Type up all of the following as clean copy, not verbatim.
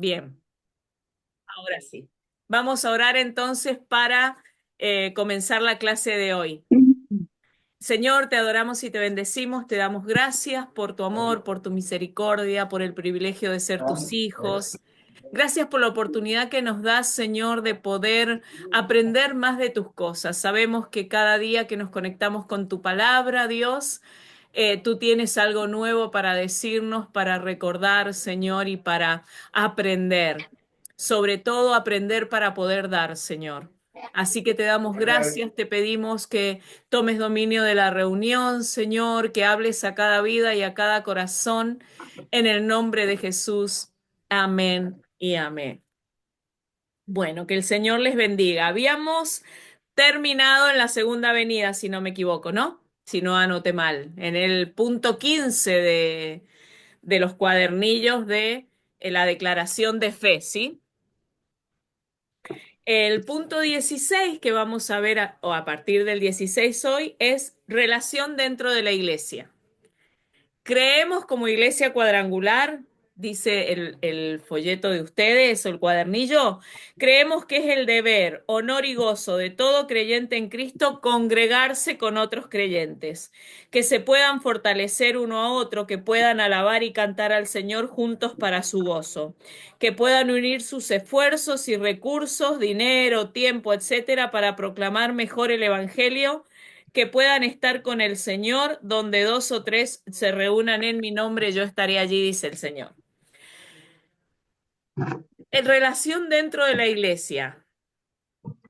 Bien, ahora sí. Vamos a orar entonces para comenzar la clase de hoy. Señor, te adoramos y te bendecimos, te damos gracias por tu amor, por tu misericordia, por el privilegio de ser tus hijos. Gracias por la oportunidad que nos das, Señor, de poder aprender más de tus cosas. Sabemos que cada día que nos conectamos con tu palabra, Dios, tú tienes algo nuevo para decirnos, para recordar, Señor, y para aprender. Sobre todo aprender para poder dar, Señor. Así que te damos gracias, te pedimos que tomes dominio de la reunión, Señor, que hables a cada vida y a cada corazón, en el nombre de Jesús. Amén y amén. Bueno, que el Señor les bendiga. Habíamos terminado en la segunda venida, si no me equivoco, ¿no? Si no anoté mal, en el punto 15 de los cuadernillos de la declaración de fe, ¿sí? El punto 16 que vamos a ver, o a partir del 16 hoy, es relación dentro de la iglesia. Creemos como iglesia cuadrangular, dice el folleto de ustedes o el cuadernillo, creemos que es el deber, honor y gozo de todo creyente en Cristo congregarse con otros creyentes, que se puedan fortalecer uno a otro, que puedan alabar y cantar al Señor juntos para su gozo, que puedan unir sus esfuerzos y recursos, dinero, tiempo, etcétera, para proclamar mejor el Evangelio, que puedan estar con el Señor, donde dos o tres se reúnan en mi nombre, yo estaré allí, dice el Señor. En relación dentro de la iglesia,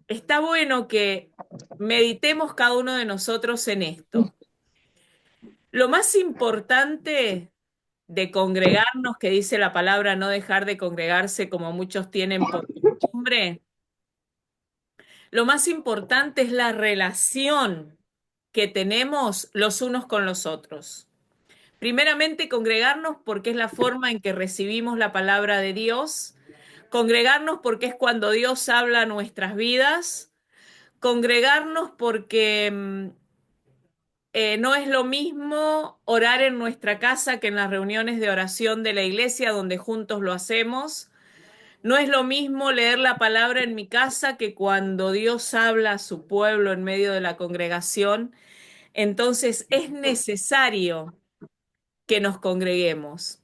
está bueno que meditemos cada uno de nosotros en esto. Lo más importante de congregarnos, que dice la palabra no dejar de congregarse como muchos tienen por costumbre, lo más importante es la relación que tenemos los unos con los otros. Primeramente, congregarnos porque es la forma en que recibimos la palabra de Dios. Congregarnos porque es cuando Dios habla a nuestras vidas. Congregarnos porque no es lo mismo orar en nuestra casa que en las reuniones de oración de la iglesia donde juntos lo hacemos. No es lo mismo leer la palabra en mi casa que cuando Dios habla a su pueblo en medio de la congregación. Entonces es necesario que nos congreguemos.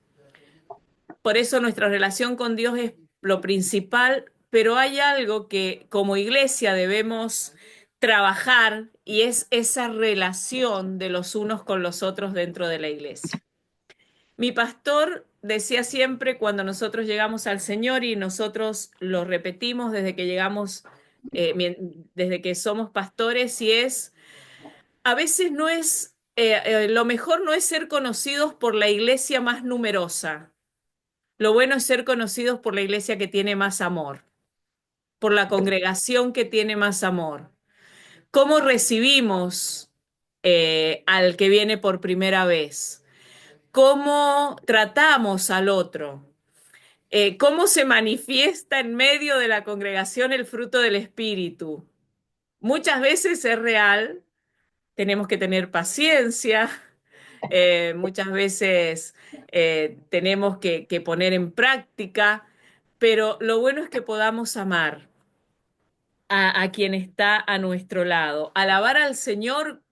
Por eso nuestra relación con Dios es lo principal, pero hay algo que como iglesia debemos trabajar y es esa relación de los unos con los otros dentro de la iglesia. Mi pastor decía siempre cuando nosotros llegamos al Señor y nosotros lo repetimos desde que llegamos, desde que somos pastores, y es, a veces no es, lo mejor no es ser conocidos por la iglesia más numerosa. Lo bueno es ser conocidos por la iglesia que tiene más amor, por la congregación que tiene más amor. ¿Cómo recibimos al que viene por primera vez? ¿Cómo tratamos al otro? ¿Cómo se manifiesta en medio de la congregación el fruto del Espíritu? Muchas veces es real, tenemos que tener paciencia, muchas veces tenemos que poner en práctica, pero lo bueno es que podamos amar a quien está a nuestro lado, alabar al Señor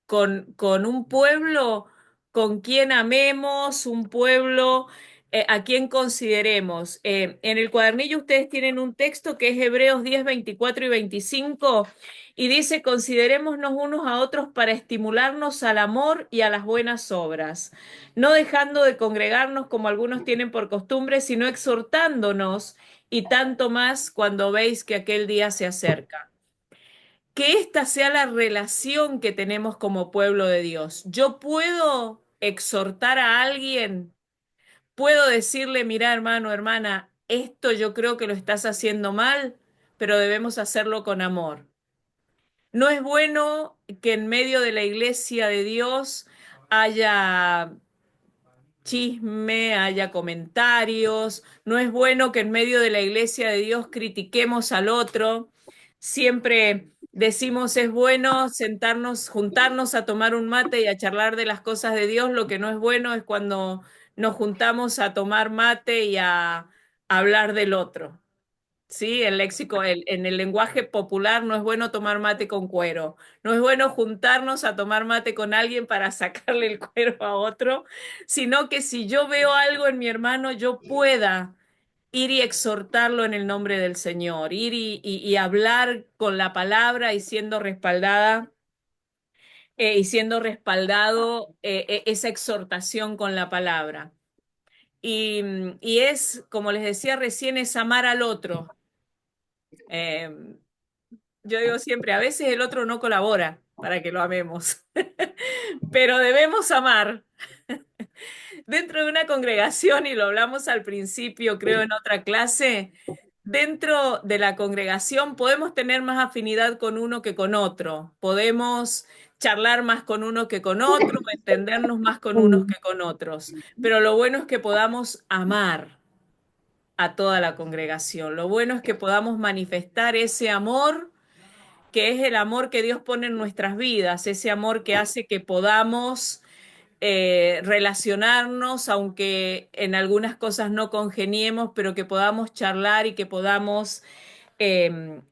con un pueblo con quien amemos, un pueblo a quien consideremos. En el cuadernillo ustedes tienen un texto que es Hebreos 10, 24 y 25 y dice, considerémonos unos a otros para estimularnos al amor y a las buenas obras, no dejando de congregarnos como algunos tienen por costumbre, sino exhortándonos y tanto más cuando veis que aquel día se acerca. Que esta sea la relación que tenemos como pueblo de Dios. Yo puedo exhortar a alguien, puedo decirle, mira hermano, hermana, esto yo creo que lo estás haciendo mal, pero debemos hacerlo con amor. No es bueno que en medio de la iglesia de Dios haya chisme, haya comentarios. No es bueno que en medio de la iglesia de Dios critiquemos al otro. Siempre decimos es bueno sentarnos, juntarnos a tomar un mate y a charlar de las cosas de Dios. Lo que no es bueno es cuando nos juntamos a tomar mate y hablar del otro. Sí, el léxico, en el lenguaje popular no es bueno tomar mate con cuero, no es bueno juntarnos a tomar mate con alguien para sacarle el cuero a otro, sino que si yo veo algo en mi hermano, yo pueda ir y exhortarlo en el nombre del Señor, ir y hablar con la palabra y siendo respaldada y siendo respaldado esa exhortación con la palabra. Y es, como les decía recién, es amar al otro. Eh, Yo digo siempre, a veces el otro no colabora para que lo amemos, pero debemos amar. Dentro de una congregación, y lo hablamos al principio, creo, en otra clase, dentro de la congregación podemos tener más afinidad con uno que con otro, podemos charlar más con uno que con otro, entendernos más con unos que con otros, pero lo bueno es que podamos amar a toda la congregación, lo bueno es que podamos manifestar ese amor que es el amor que Dios pone en nuestras vidas, ese amor que hace que podamos relacionarnos, aunque en algunas cosas no congeniemos, pero que podamos charlar y que podamos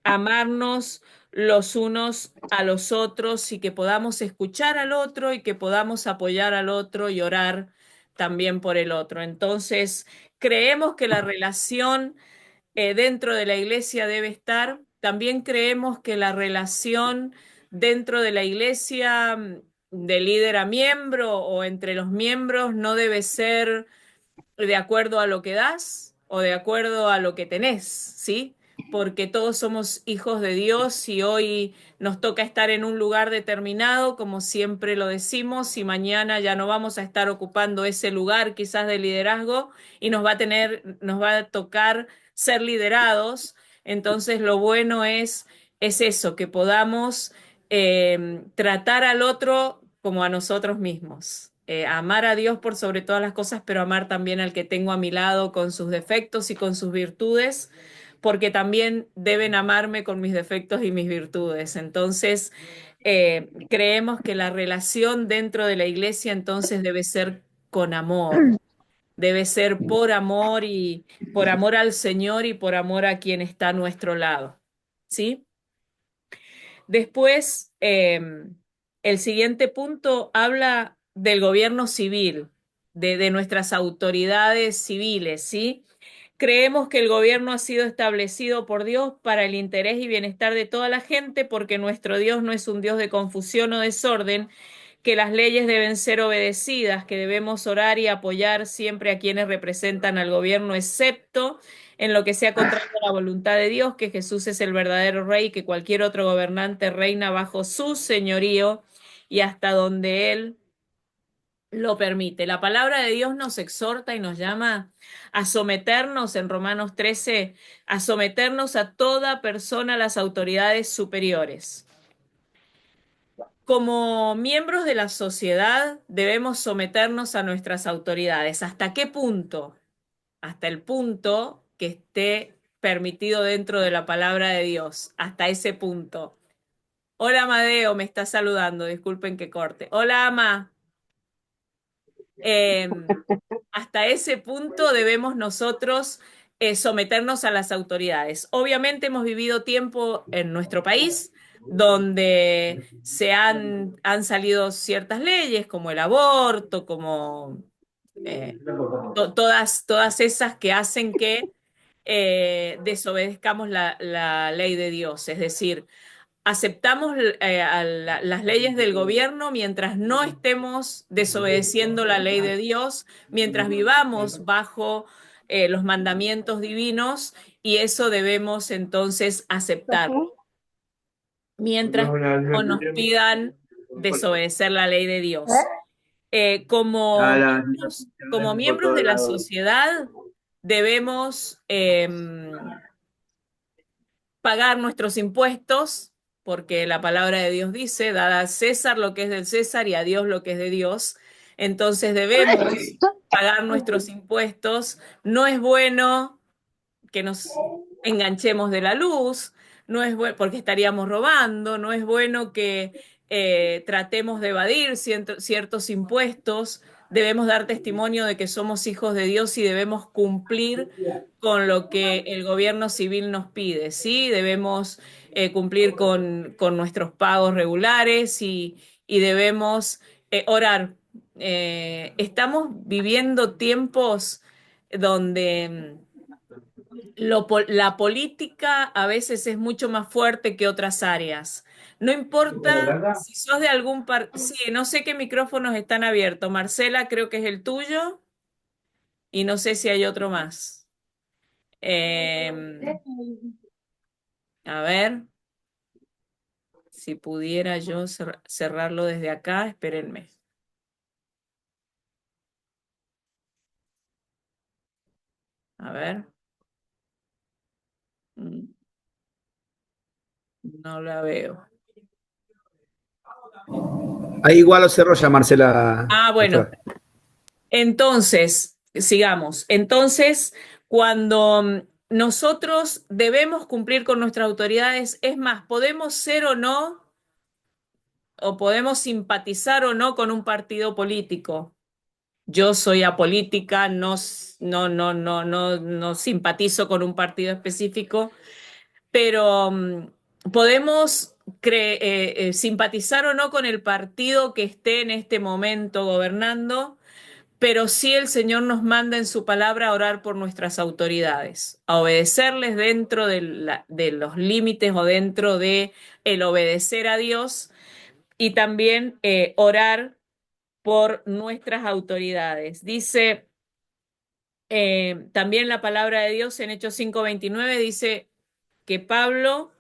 amarnos los unos a los otros y que podamos escuchar al otro y que podamos apoyar al otro y orar también por el otro. Entonces, creemos que la relación dentro de la iglesia debe estar. También creemos que la relación dentro de la iglesia de líder a miembro o entre los miembros no debe ser de acuerdo a lo que das o de acuerdo a lo que tenés, ¿sí? Porque todos somos hijos de Dios y hoy nos toca estar en un lugar determinado, como siempre lo decimos, y mañana ya no vamos a estar ocupando ese lugar quizás de liderazgo y nos va a tocar ser liderados. Entonces lo bueno es eso, que podamos tratar al otro como a nosotros mismos. Amar a Dios por sobre todas las cosas, pero amar también al que tengo a mi lado con sus defectos y con sus virtudes, porque también deben amarme con mis defectos y mis virtudes. Entonces, creemos que la relación dentro de la iglesia entonces debe ser con amor, debe ser por amor y por amor al Señor y por amor a quien está a nuestro lado. ¿Sí? Después, el siguiente punto habla del gobierno civil, de nuestras autoridades civiles, ¿sí? Creemos que el gobierno ha sido establecido por Dios para el interés y bienestar de toda la gente, porque nuestro Dios no es un Dios de confusión o desorden, que las leyes deben ser obedecidas, que debemos orar y apoyar siempre a quienes representan al gobierno, excepto en lo que sea contrario a la voluntad de Dios, que Jesús es el verdadero rey y que cualquier otro gobernante reina bajo su señorío y hasta donde él lo permite. La palabra de Dios nos exhorta y nos llama a someternos en Romanos 13, a someternos a toda persona a las autoridades superiores. Como miembros de la sociedad debemos someternos a nuestras autoridades. ¿Hasta qué punto? Hasta el punto que esté permitido dentro de la palabra de Dios. Hasta ese punto. Hola Amadeo, me está saludando, disculpen que corte. Hola Ama. Eh, Hasta ese punto debemos nosotros someternos a las autoridades. Obviamente hemos vivido tiempo en nuestro país donde han salido ciertas leyes como el aborto, como todas esas que hacen que desobedezcamos la ley de Dios. Es decir, aceptamos las leyes del gobierno mientras no estemos desobedeciendo la ley de Dios, mientras vivamos bajo los mandamientos divinos, y eso debemos entonces aceptarlo, mientras no nos pidan desobedecer la ley de Dios. Como miembros de la sociedad, debemos pagar nuestros impuestos, porque la palabra de Dios dice, dad a César lo que es del César y a Dios lo que es de Dios. Entonces debemos pagar nuestros impuestos. No es bueno que nos enganchemos de la luz, no es bueno porque estaríamos robando, no es bueno que tratemos de evadir ciertos impuestos, debemos dar testimonio de que somos hijos de Dios y debemos cumplir con lo que el gobierno civil nos pide, ¿sí? Debemos cumplir con nuestros pagos regulares y debemos orar. Estamos viviendo tiempos donde la política a veces es mucho más fuerte que otras áreas. No importa si sos de algún Sí, no sé qué micrófonos están abiertos. Marcela, creo que es el tuyo y no sé si hay otro más. Eh, a ver, si pudiera yo cerrarlo desde acá, espérenme. A ver, mm, no la veo. Ahí igual lo cerró ya Marcela, Ah, bueno, pastora. entonces, sigamos. Entonces, cuando nosotros debemos cumplir con nuestras autoridades, es más, podemos ser o no, o podemos simpatizar o no con un partido político. Yo soy apolítica, no simpatizo con un partido específico, pero podemos simpatizar o no con el partido que esté en este momento gobernando, pero sí el Señor nos manda en su palabra a orar por nuestras autoridades, a obedecerles dentro de los límites o dentro de el obedecer a Dios y también orar por nuestras autoridades. Dice también la palabra de Dios en Hechos 5:29 dice que Pedro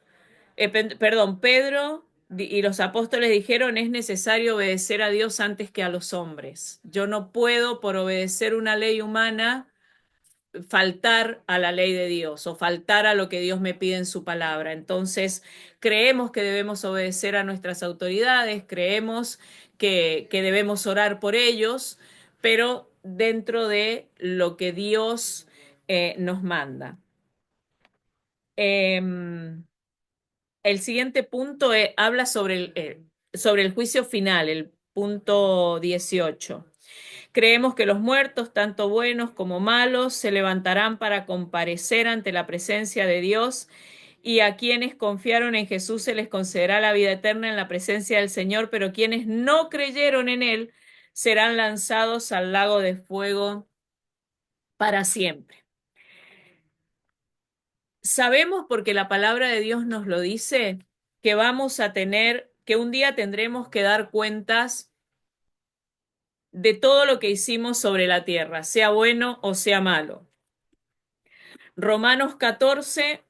y los apóstoles dijeron, es necesario obedecer a Dios antes que a los hombres. Yo no puedo, por obedecer una ley humana, faltar a la ley de Dios o faltar a lo que Dios me pide en su palabra. Entonces, creemos que debemos obedecer a nuestras autoridades, creemos que debemos orar por ellos, pero dentro de lo que Dios nos manda. El siguiente punto habla sobre el juicio final, el punto 18. Creemos que los muertos, tanto buenos como malos, se levantarán para comparecer ante la presencia de Dios y a quienes confiaron en Jesús se les concederá la vida eterna en la presencia del Señor, pero quienes no creyeron en Él serán lanzados al lago de fuego para siempre. Sabemos porque la palabra de Dios nos lo dice que que un día tendremos que dar cuentas de todo lo que hicimos sobre la tierra, sea bueno o sea malo. Romanos 14,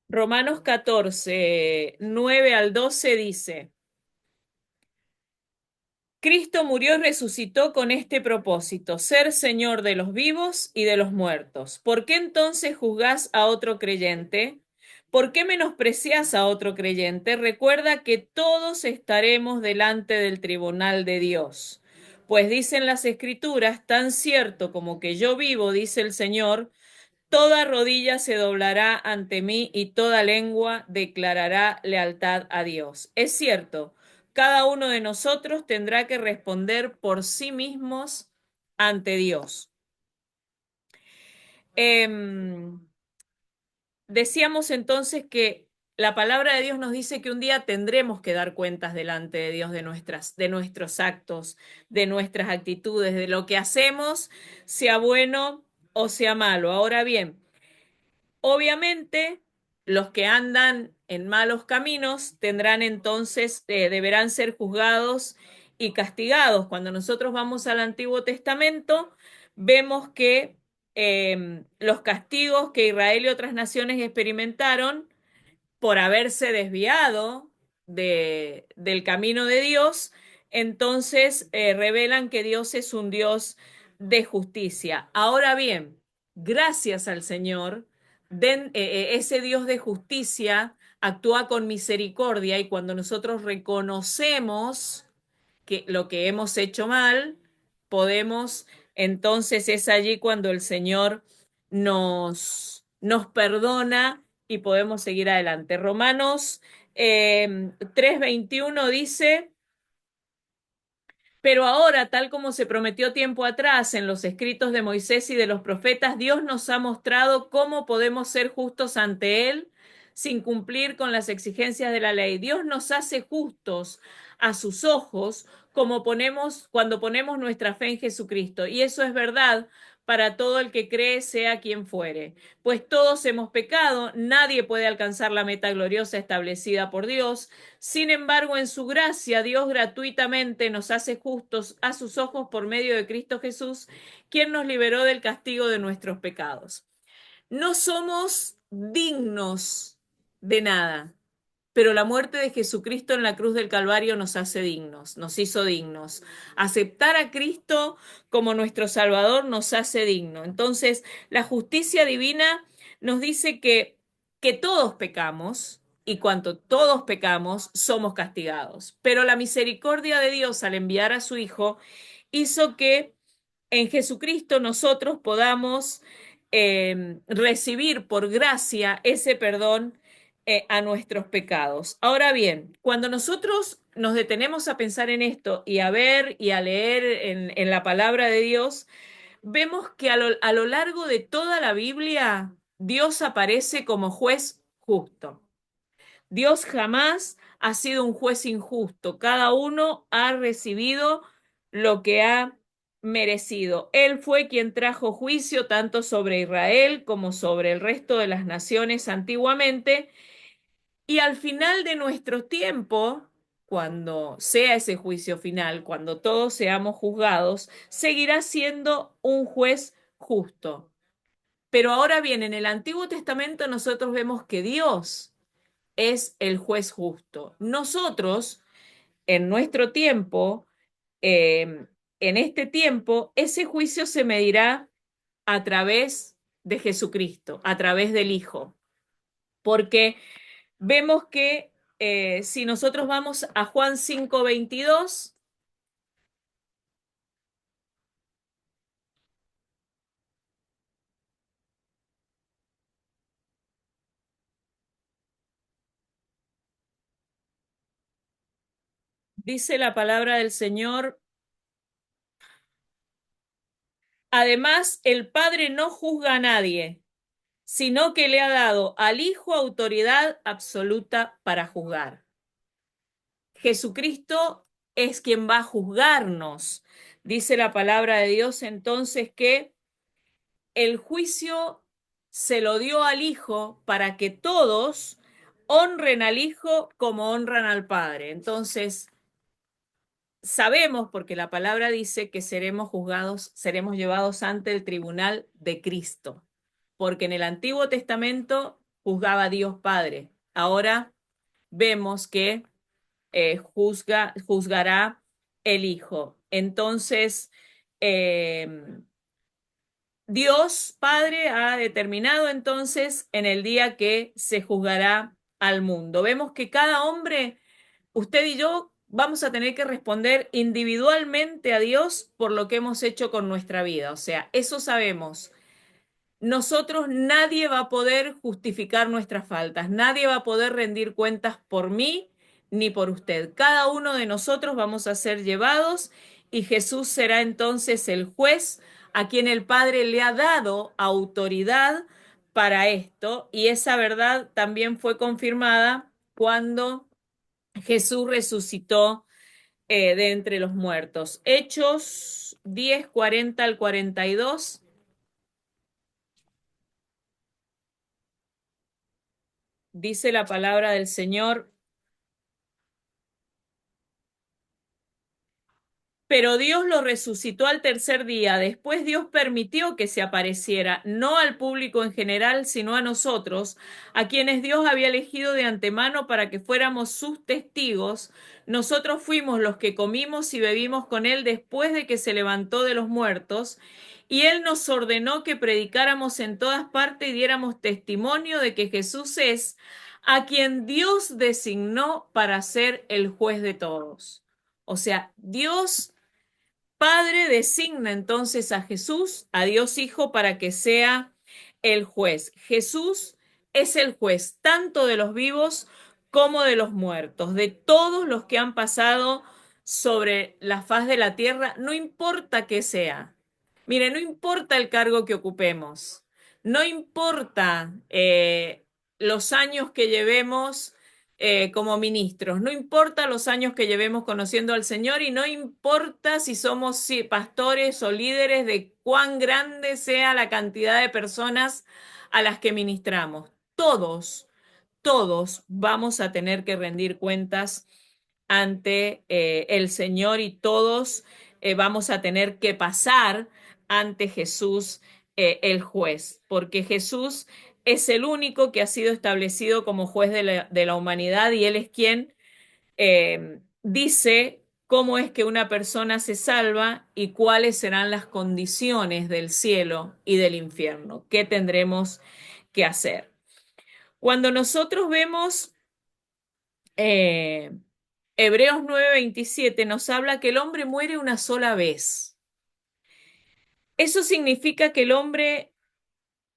Romanos 14, 9 al 12 dice, Cristo murió y resucitó con este propósito, ser Señor de los vivos y de los muertos. ¿Por qué entonces juzgás a otro creyente? ¿Por qué menospreciás a otro creyente? Recuerda que todos estaremos delante del tribunal de Dios. Pues dicen las Escrituras, tan cierto como que yo vivo, dice el Señor, toda rodilla se doblará ante mí y toda lengua declarará lealtad a Dios. Es cierto, cada uno de nosotros tendrá que responder por sí mismos ante Dios. Em, Decíamos entonces que la palabra de Dios nos dice que un día tendremos que dar cuentas delante de Dios de nuestros actos, de nuestras actitudes, de lo que hacemos, sea bueno o sea malo. Ahora bien, obviamente, los que andan en malos caminos tendrán entonces, deberán ser juzgados y castigados. Cuando nosotros vamos al Antiguo Testamento, vemos que los castigos que Israel y otras naciones experimentaron por haberse desviado del camino de Dios, entonces revelan que Dios es un Dios de justicia. Ahora bien, gracias al Señor, ese Dios de justicia actúa con misericordia y cuando nosotros reconocemos que lo que hemos hecho mal, podemos, entonces es allí cuando el Señor nos perdona y podemos seguir adelante. Romanos 3:21 dice... Pero ahora, tal como se prometió tiempo atrás en los escritos de Moisés y de los profetas, Dios nos ha mostrado cómo podemos ser justos ante Él sin cumplir con las exigencias de la ley. Dios nos hace justos a sus ojos cuando ponemos nuestra fe en Jesucristo. Y eso es verdad para todo el que cree, sea quien fuere. Pues todos hemos pecado, nadie puede alcanzar la meta gloriosa establecida por Dios. Sin embargo, en su gracia, Dios gratuitamente nos hace justos a sus ojos por medio de Cristo Jesús, quien nos liberó del castigo de nuestros pecados. No somos dignos de nada, pero la muerte de Jesucristo en la cruz del Calvario nos hace dignos, nos hizo dignos. Aceptar a Cristo como nuestro Salvador nos hace dignos. Entonces, la justicia divina nos dice que todos pecamos y cuanto todos pecamos, somos castigados. Pero la misericordia de Dios al enviar a su Hijo hizo que en Jesucristo nosotros podamos recibir por gracia ese perdón a nuestros pecados. Ahora bien, cuando nosotros nos detenemos a pensar en esto y a ver y a leer en la palabra de Dios, vemos que a lo largo de toda la Biblia Dios aparece como juez justo. Dios jamás ha sido un juez injusto. Cada uno ha recibido lo que ha merecido. Él fue quien trajo juicio tanto sobre Israel como sobre el resto de las naciones antiguamente. Y al final de nuestro tiempo, cuando sea ese juicio final, cuando todos seamos juzgados, seguirá siendo un juez justo. Pero ahora bien, en el Antiguo Testamento nosotros vemos que Dios es el juez justo. Nosotros, en nuestro tiempo, en este tiempo, ese juicio se medirá a través de Jesucristo, a través del Hijo. Porque vemos que si nosotros vamos a Juan 5:22, dice la palabra del Señor, además el Padre no juzga a nadie, sino que le ha dado al Hijo autoridad absoluta para juzgar. Jesucristo es quien va a juzgarnos. Dice la palabra de Dios entonces que el juicio se lo dio al Hijo para que todos honren al Hijo como honran al Padre. Entonces, sabemos, porque la palabra dice que seremos juzgados, seremos llevados ante el tribunal de Cristo, porque en el Antiguo Testamento juzgaba a Dios Padre. Ahora vemos que juzgará el Hijo. Entonces, Dios Padre ha determinado entonces en el día que se juzgará al mundo. Vemos que cada hombre, usted y yo, vamos a tener que responder individualmente a Dios por lo que hemos hecho con nuestra vida. O sea, eso sabemos. Nosotros nadie va a poder justificar nuestras faltas, nadie va a poder rendir cuentas por mí ni por usted. Cada uno de nosotros vamos a ser llevados y Jesús será entonces el juez a quien el Padre le ha dado autoridad para esto y esa verdad también fue confirmada cuando Jesús resucitó de entre los muertos. Hechos 10:40 al 42. Dice la palabra del Señor, pero Dios lo resucitó al tercer día. Después Dios permitió que se apareciera, no al público en general, sino a nosotros, a quienes Dios había elegido de antemano para que fuéramos sus testigos. Nosotros fuimos los que comimos y bebimos con Él después de que se levantó de los muertos. Y Él nos ordenó que predicáramos en todas partes y diéramos testimonio de que Jesús es a quien Dios designó para ser el juez de todos. O sea, Dios Padre designa entonces a Jesús, a Dios Hijo, para que sea el juez. Jesús es el juez tanto de los vivos como de los muertos, de todos los que han pasado sobre la faz de la tierra, no importa qué sea. Mire, no importa el cargo que ocupemos, no importa los años que llevemos como ministros, no importa los años que llevemos conociendo al Señor y no importa si somos pastores o líderes de cuán grande sea la cantidad de personas a las que ministramos. Todos vamos a tener que rendir cuentas ante el Señor y todos vamos a tener que pasar ante Jesús el juez, porque Jesús es el único que ha sido establecido como juez de la humanidad y Él es quien dice cómo es que una persona se salva y cuáles serán las condiciones del cielo y del infierno, qué tendremos que hacer. Cuando nosotros vemos eh, Hebreos 9:27 nos habla que el hombre muere una sola vez. Eso significa que el hombre,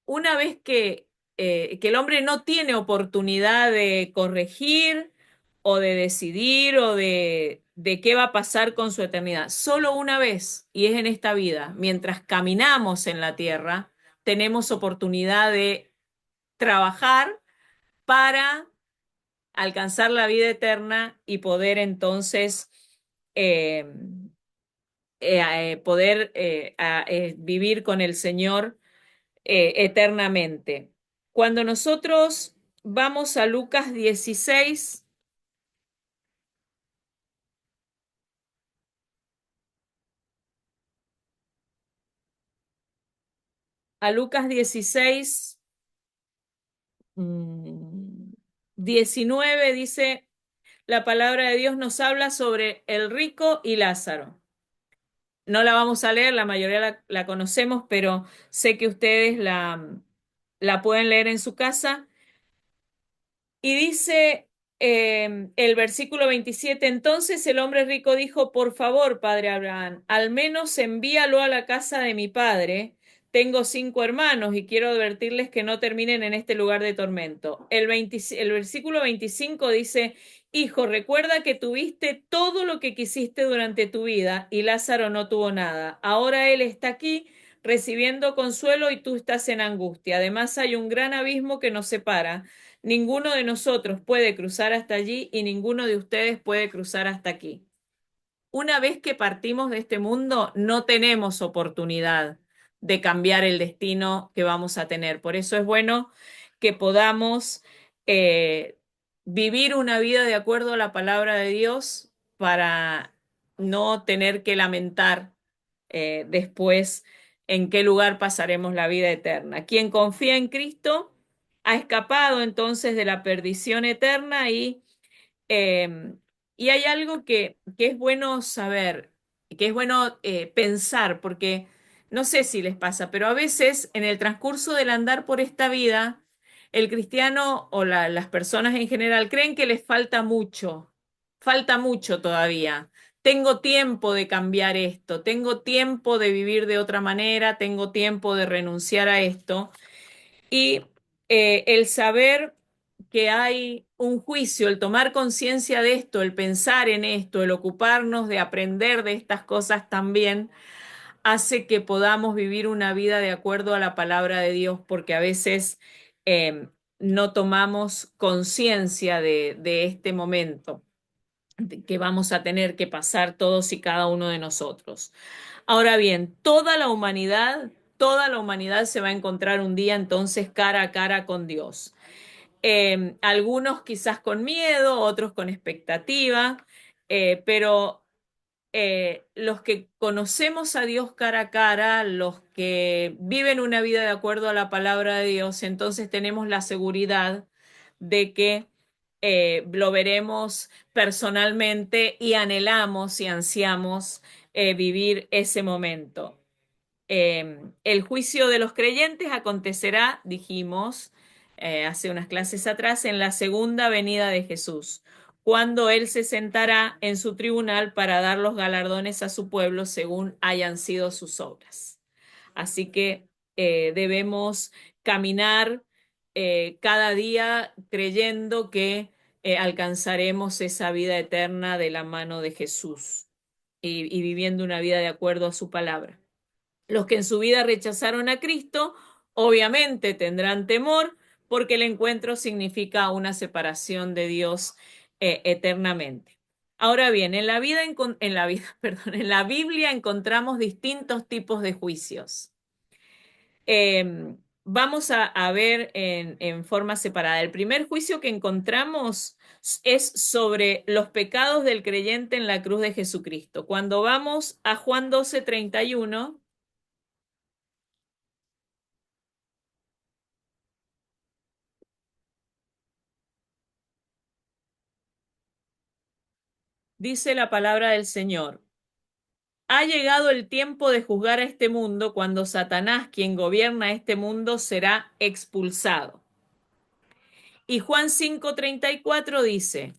una vez que el hombre no tiene oportunidad de corregir o de decidir o de qué va a pasar con su eternidad, solo una vez, y es en esta vida, mientras caminamos en la tierra, tenemos oportunidad de trabajar para alcanzar la vida eterna y poder entonces eh, poder vivir con el Señor eternamente. Cuando nosotros vamos a Lucas 16, a Lucas 16, 19 dice, la palabra de Dios nos habla sobre el rico y Lázaro. No la vamos a leer, la mayoría la conocemos, pero sé que ustedes la pueden leer en su casa. Y dice el versículo 27, entonces el hombre rico dijo, por favor, padre Abraham, al menos envíalo a la casa de mi padre. Tengo 5 hermanos y quiero advertirles que no terminen en este lugar de tormento. El versículo 25 dice, hijo, recuerda que tuviste todo lo que quisiste durante tu vida y Lázaro no tuvo nada. Ahora él está aquí recibiendo consuelo y tú estás en angustia. Además hay un gran abismo que nos separa. Ninguno de nosotros puede cruzar hasta allí y ninguno de ustedes puede cruzar hasta aquí. Una vez que partimos de este mundo, no tenemos oportunidad de cambiar el destino que vamos a tener. Por eso es bueno que podamos eh, vivir una vida de acuerdo a la palabra de Dios para no tener que lamentar después en qué lugar pasaremos la vida eterna. Quien confía en Cristo ha escapado entonces de la perdición eterna eh, y hay algo que es bueno saber, que es bueno pensar, porque no sé si les pasa, pero a veces en el transcurso del andar por esta vida, el cristiano o las personas en general creen que les falta mucho todavía. Tengo tiempo de cambiar esto, tengo tiempo de vivir de otra manera, tengo tiempo de renunciar a esto. Y el saber que hay un juicio, el tomar conciencia de esto, el pensar en esto, el ocuparnos de aprender de estas cosas también, hace que podamos vivir una vida de acuerdo a la palabra de Dios, porque a veces no tomamos conciencia de este momento que vamos a tener que pasar todos y cada uno de nosotros. Ahora bien, toda la humanidad se va a encontrar un día entonces cara a cara con Dios. Algunos quizás con miedo, otros con expectativa, pero los que conocemos a Dios cara a cara, los que viven una vida de acuerdo a la palabra de Dios, entonces tenemos la seguridad de que lo veremos personalmente y anhelamos y ansiamos vivir ese momento. El juicio de los creyentes acontecerá, dijimos hace unas clases atrás, en la segunda venida de Jesús, cuando Él se sentará en su tribunal para dar los galardones a su pueblo según hayan sido sus obras. Así que debemos caminar cada día creyendo que alcanzaremos esa vida eterna de la mano de Jesús y viviendo una vida de acuerdo a su palabra. Los que en su vida rechazaron a Cristo, obviamente tendrán temor porque el encuentro significa una separación de Dios eternamente. Ahora bien, perdón, en la Biblia encontramos distintos tipos de juicios. Vamos a ver en forma separada. El primer juicio que encontramos es sobre los pecados del creyente en la cruz de Jesucristo. Cuando vamos a Juan 12:31, dice la palabra del Señor. Ha llegado el tiempo de juzgar a este mundo cuando Satanás, quien gobierna este mundo, será expulsado. Y Juan 5:34 dice,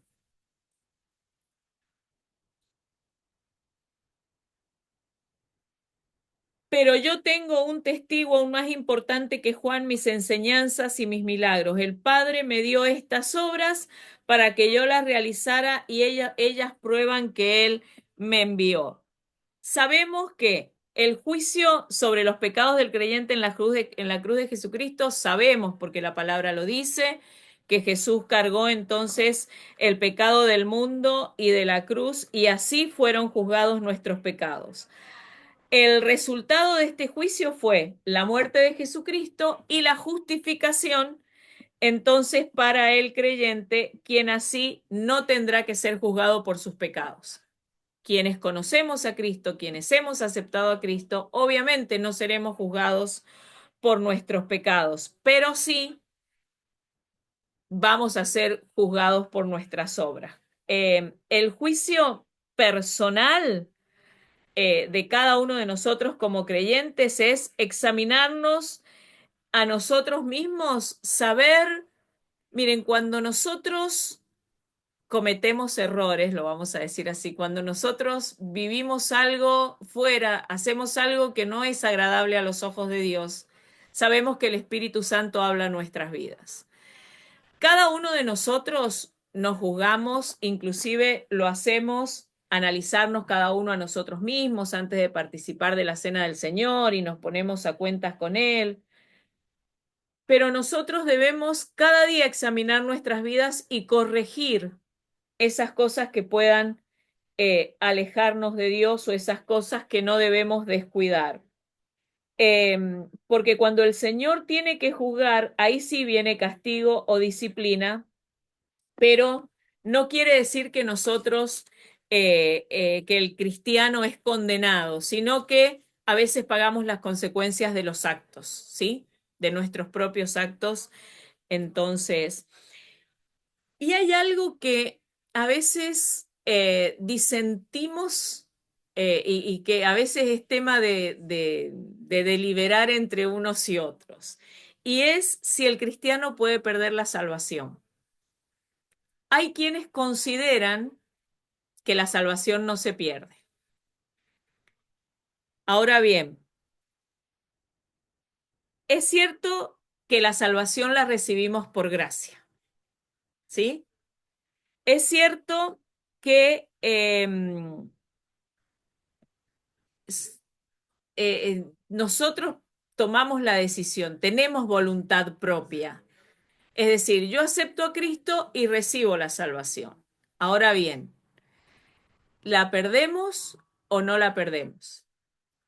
pero yo tengo un testigo aún más importante que Juan, mis enseñanzas y mis milagros. El Padre me dio estas obras para que yo las realizara y ellas prueban que Él me envió. Sabemos que el juicio sobre los pecados del creyente en la cruz de Jesucristo, sabemos, porque la palabra lo dice, que Jesús cargó entonces el pecado del mundo y de la cruz, y así fueron juzgados nuestros pecados. El resultado de este juicio fue la muerte de Jesucristo y la justificación entonces para el creyente, quien así no tendrá que ser juzgado por sus pecados. Quienes conocemos a Cristo, quienes hemos aceptado a Cristo, obviamente no seremos juzgados por nuestros pecados, pero sí vamos a ser juzgados por nuestras obras. El juicio personal de cada uno de nosotros como creyentes es examinarnos a nosotros mismos, saber, miren, cuando nosotros cometemos errores, lo vamos a decir así, cuando nosotros vivimos algo fuera, hacemos algo que no es agradable a los ojos de Dios, sabemos que el Espíritu Santo habla en nuestras vidas. Cada uno de nosotros nos juzgamos, inclusive lo hacemos analizarnos cada uno a nosotros mismos antes de participar de la cena del Señor y nos ponemos a cuentas con Él. Pero nosotros debemos cada día examinar nuestras vidas y corregir esas cosas que puedan alejarnos de Dios o esas cosas que no debemos descuidar. Porque cuando el Señor tiene que juzgar, ahí sí viene castigo o disciplina, pero no quiere decir que nosotros, que el cristiano es condenado, sino que a veces pagamos las consecuencias de los actos, ¿sí? De nuestros propios actos. Entonces, y hay algo que a veces disentimos y que a veces es tema de deliberar entre unos y otros, y es si el cristiano puede perder la salvación. Hay quienes consideran que la salvación no se pierde. Ahora bien, es cierto que la salvación la recibimos por gracia, ¿sí? Es cierto que nosotros tomamos la decisión, tenemos voluntad propia. Es decir, yo acepto a Cristo y recibo la salvación. Ahora bien, ¿la perdemos o no la perdemos?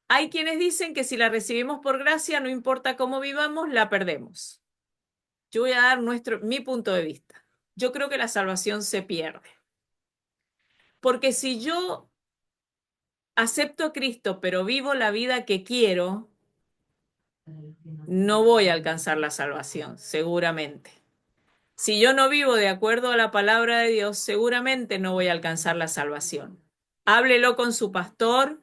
Hay quienes dicen que si la recibimos por gracia, no importa cómo vivamos, la perdemos. Yo voy a dar mi punto de vista. Yo creo que la salvación se pierde. Porque si yo acepto a Cristo, pero vivo la vida que quiero, no voy a alcanzar la salvación, seguramente. Si yo no vivo de acuerdo a la palabra de Dios, seguramente no voy a alcanzar la salvación. Háblelo con su pastor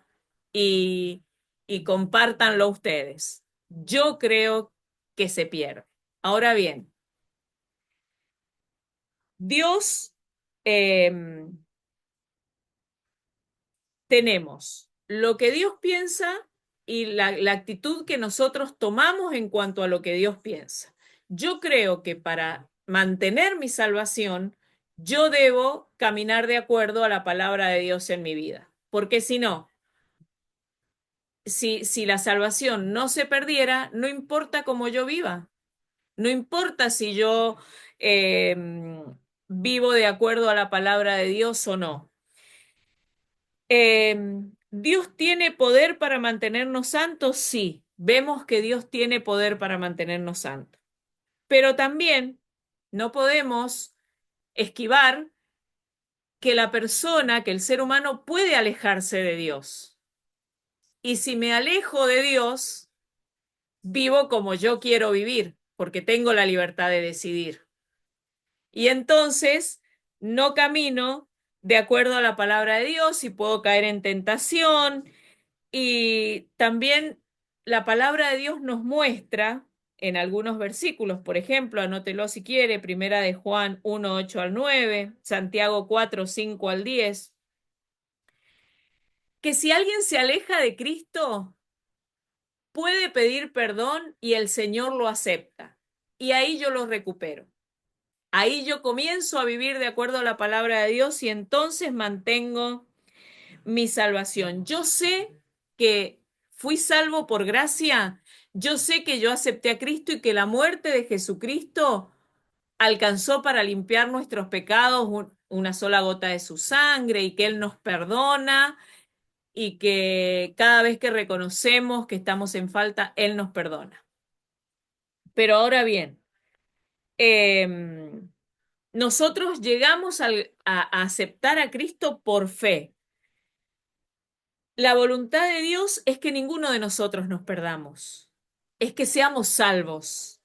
y, y compártanlo ustedes. Yo creo que se pierde. Ahora bien, Dios, tenemos lo que Dios piensa y la actitud que nosotros tomamos en cuanto a lo que Dios piensa. Yo creo que para mantener mi salvación, yo debo caminar de acuerdo a la palabra de Dios en mi vida. Porque si no, si la salvación no se perdiera, no importa cómo yo viva. No importa si yo eh, vivo de acuerdo a la palabra de Dios o no. ¿Dios tiene poder para mantenernos santos? Sí, vemos que Dios tiene poder para mantenernos santos. Pero también no podemos esquivar que la persona, que el ser humano puede alejarse de Dios. Y si me alejo de Dios, vivo como yo quiero vivir, porque tengo la libertad de decidir. Y entonces no camino de acuerdo a la palabra de Dios y puedo caer en tentación. Y también la palabra de Dios nos muestra en algunos versículos, por ejemplo, anótelo si quiere, Primera de Juan 1, 8 al 9, Santiago 4, 5 al 10, que si alguien se aleja de Cristo, puede pedir perdón y el Señor lo acepta. Y ahí yo lo recupero. Ahí yo comienzo a vivir de acuerdo a la palabra de Dios y entonces mantengo mi salvación. Yo sé que fui salvo por gracia. Yo sé que yo acepté a Cristo y que la muerte de Jesucristo alcanzó para limpiar nuestros pecados una sola gota de su sangre y que Él nos perdona y que cada vez que reconocemos que estamos en falta, Él nos perdona. Pero ahora bien, nosotros llegamos a aceptar a Cristo por fe. La voluntad de Dios es que ninguno de nosotros nos perdamos, es que seamos salvos.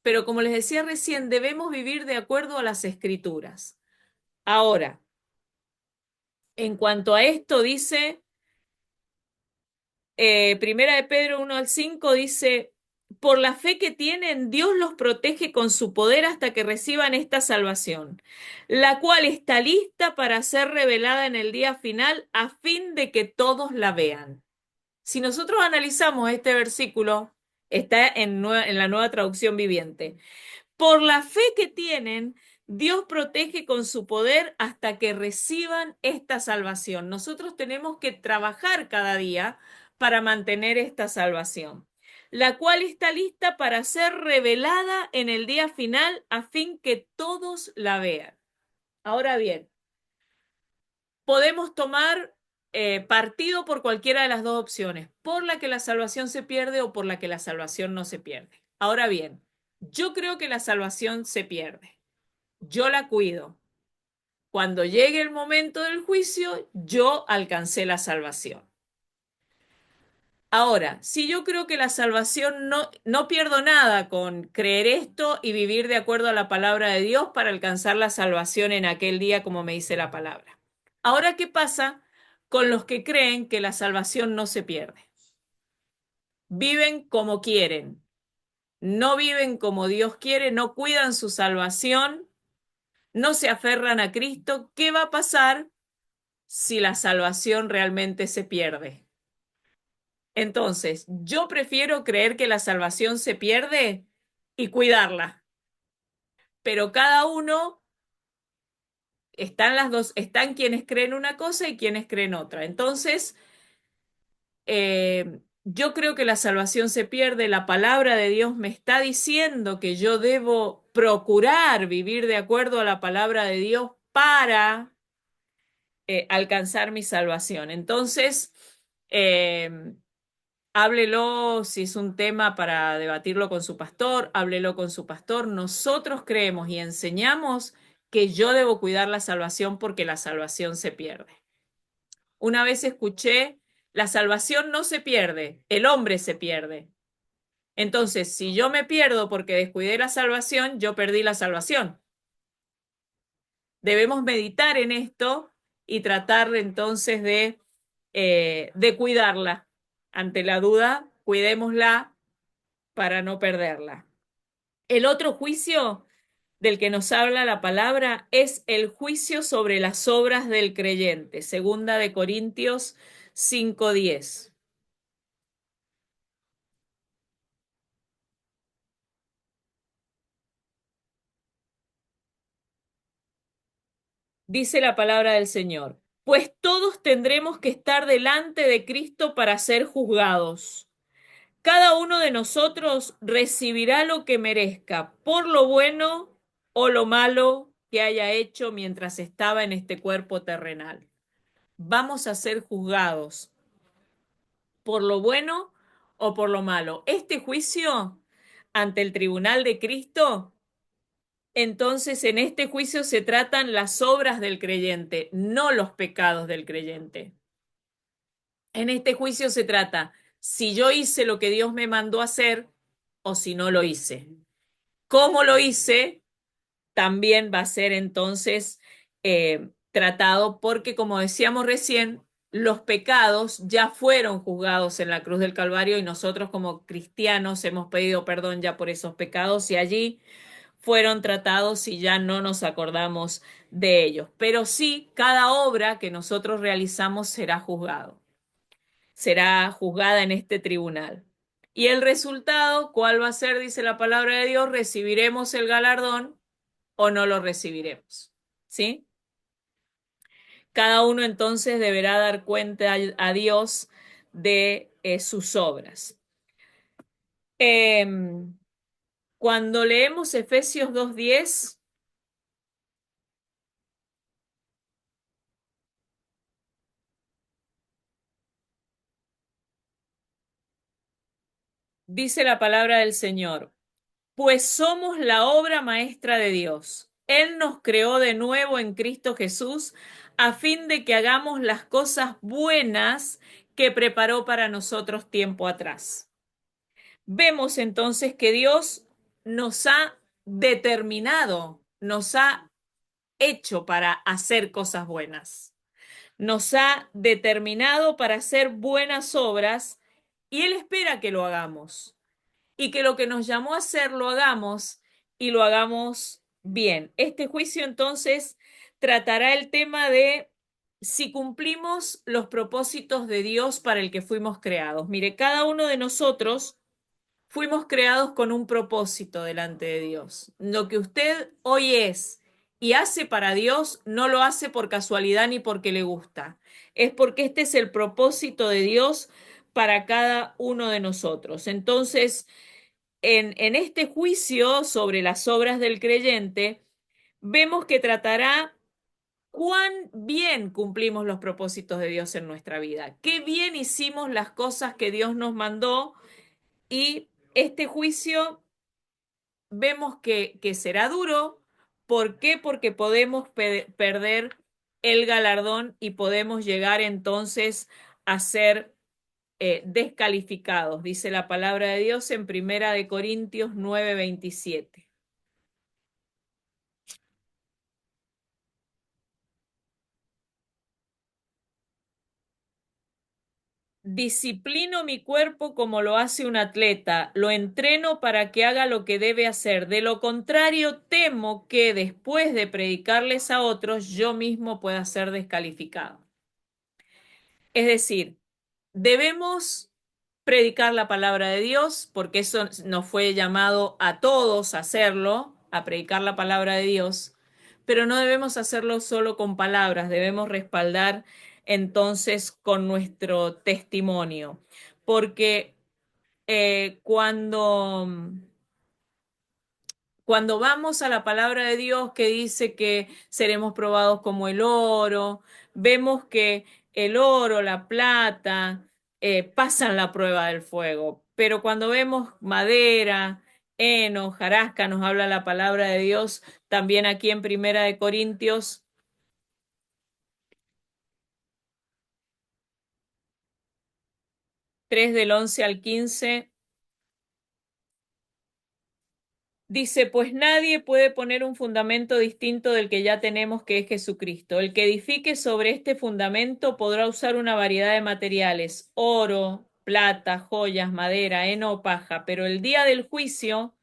Pero como les decía recién, debemos vivir de acuerdo a las Escrituras. Ahora, en cuanto a esto, dice, Primera de Pedro 1 al 5 dice, por la fe que tienen, Dios los protege con su poder hasta que reciban esta salvación, la cual está lista para ser revelada en el día final a fin de que todos la vean. Si nosotros analizamos este versículo, está en la nueva traducción viviente. Por la fe que tienen, Dios protege con su poder hasta que reciban esta salvación. Nosotros tenemos que trabajar cada día para mantener esta salvación, la cual está lista para ser revelada en el día final a fin que todos la vean. Ahora bien, podemos tomar partido por cualquiera de las dos opciones, por la que la salvación se pierde o por la que la salvación no se pierde. Ahora bien, yo creo que la salvación se pierde. Yo la cuido. Cuando llegue el momento del juicio, yo alcancé la salvación. Ahora, si yo creo que la salvación no pierdo nada con creer esto y vivir de acuerdo a la palabra de Dios para alcanzar la salvación en aquel día, como me dice la palabra. Ahora, ¿qué pasa con los que creen que la salvación no se pierde? Viven como quieren, no viven como Dios quiere, no cuidan su salvación, no se aferran a Cristo. ¿Qué va a pasar si la salvación realmente se pierde? Entonces, yo prefiero creer que la salvación se pierde y cuidarla, pero cada uno están las dos, están quienes creen una cosa y quienes creen otra. Entonces, yo creo que la salvación se pierde. La palabra de Dios me está diciendo que yo debo procurar vivir de acuerdo a la palabra de Dios para alcanzar mi salvación. Entonces, eh, háblelo si es un tema para debatirlo con su pastor, háblelo con su pastor. Nosotros creemos y enseñamos que yo debo cuidar la salvación porque la salvación se pierde. Una vez escuché, la salvación no se pierde, el hombre se pierde. Entonces, si yo me pierdo porque descuidé la salvación, yo perdí la salvación. Debemos meditar en esto y tratar entonces de cuidarla. Ante la duda, cuidémosla para no perderla. El otro juicio del que nos habla la palabra es el juicio sobre las obras del creyente, segunda de Corintios 5:10. Dice la palabra del Señor, pues todos tendremos que estar delante de Cristo para ser juzgados. Cada uno de nosotros recibirá lo que merezca, por lo bueno o lo malo que haya hecho mientras estaba en este cuerpo terrenal. Vamos a ser juzgados por lo bueno o por lo malo. Este juicio ante el tribunal de Cristo, entonces en este juicio se tratan las obras del creyente, no los pecados del creyente. En este juicio se trata si yo hice lo que Dios me mandó hacer o si no lo hice. ¿Cómo lo hice? También va a ser entonces tratado porque, como decíamos recién, los pecados ya fueron juzgados en la cruz del Calvario y nosotros como cristianos hemos pedido perdón ya por esos pecados y allí fueron tratados y ya no nos acordamos de ellos. Pero sí, cada obra que nosotros realizamos será juzgada en este tribunal. Y el resultado, ¿cuál va a ser? Dice la palabra de Dios, recibiremos el galardón o no lo recibiremos. ¿Sí? Cada uno entonces deberá dar cuenta a Dios de sus obras. Eh, cuando leemos Efesios 2:10, dice la palabra del Señor, pues somos la obra maestra de Dios. Él nos creó de nuevo en Cristo Jesús a fin de que hagamos las cosas buenas que preparó para nosotros tiempo atrás. Vemos entonces que Dios nos ha determinado, nos ha hecho para hacer cosas buenas. Nos ha determinado para hacer buenas obras y Él espera que lo hagamos y que lo que nos llamó a hacer lo hagamos y lo hagamos bien. Este juicio entonces tratará el tema de si cumplimos los propósitos de Dios para el que fuimos creados. Mire, cada uno de nosotros fuimos creados con un propósito delante de Dios. Lo que usted hoy es y hace para Dios no lo hace por casualidad ni porque le gusta. Es porque este es el propósito de Dios para cada uno de nosotros. Entonces, en este juicio sobre las obras del creyente, vemos que tratará cuán bien cumplimos los propósitos de Dios en nuestra vida, qué bien hicimos las cosas que Dios nos mandó y este juicio vemos que será duro. ¿Por qué? Porque podemos perder el galardón y podemos llegar entonces a ser descalificados, dice la palabra de Dios en Primera de Corintios 9:27. Disciplino mi cuerpo como lo hace un atleta, lo entreno para que haga lo que debe hacer. De lo contrario, temo que después de predicarles a otros, yo mismo pueda ser descalificado. Es decir, debemos predicar la palabra de Dios, porque eso nos fue llamado a todos a hacerlo, a predicar la palabra de Dios, pero no debemos hacerlo solo con palabras, debemos respaldar entonces con nuestro testimonio, porque cuando vamos a la palabra de Dios que dice que seremos probados como el oro, vemos que el oro, la plata, pasan la prueba del fuego. Pero cuando vemos madera, heno, hojarasca, nos habla la palabra de Dios, también aquí en Primera de Corintios 3 del 11 al 15. Dice, pues nadie puede poner un fundamento distinto del que ya tenemos, que es Jesucristo. El que edifique sobre este fundamento podrá usar una variedad de materiales, oro, plata, joyas, madera, heno o paja, pero el día del juicio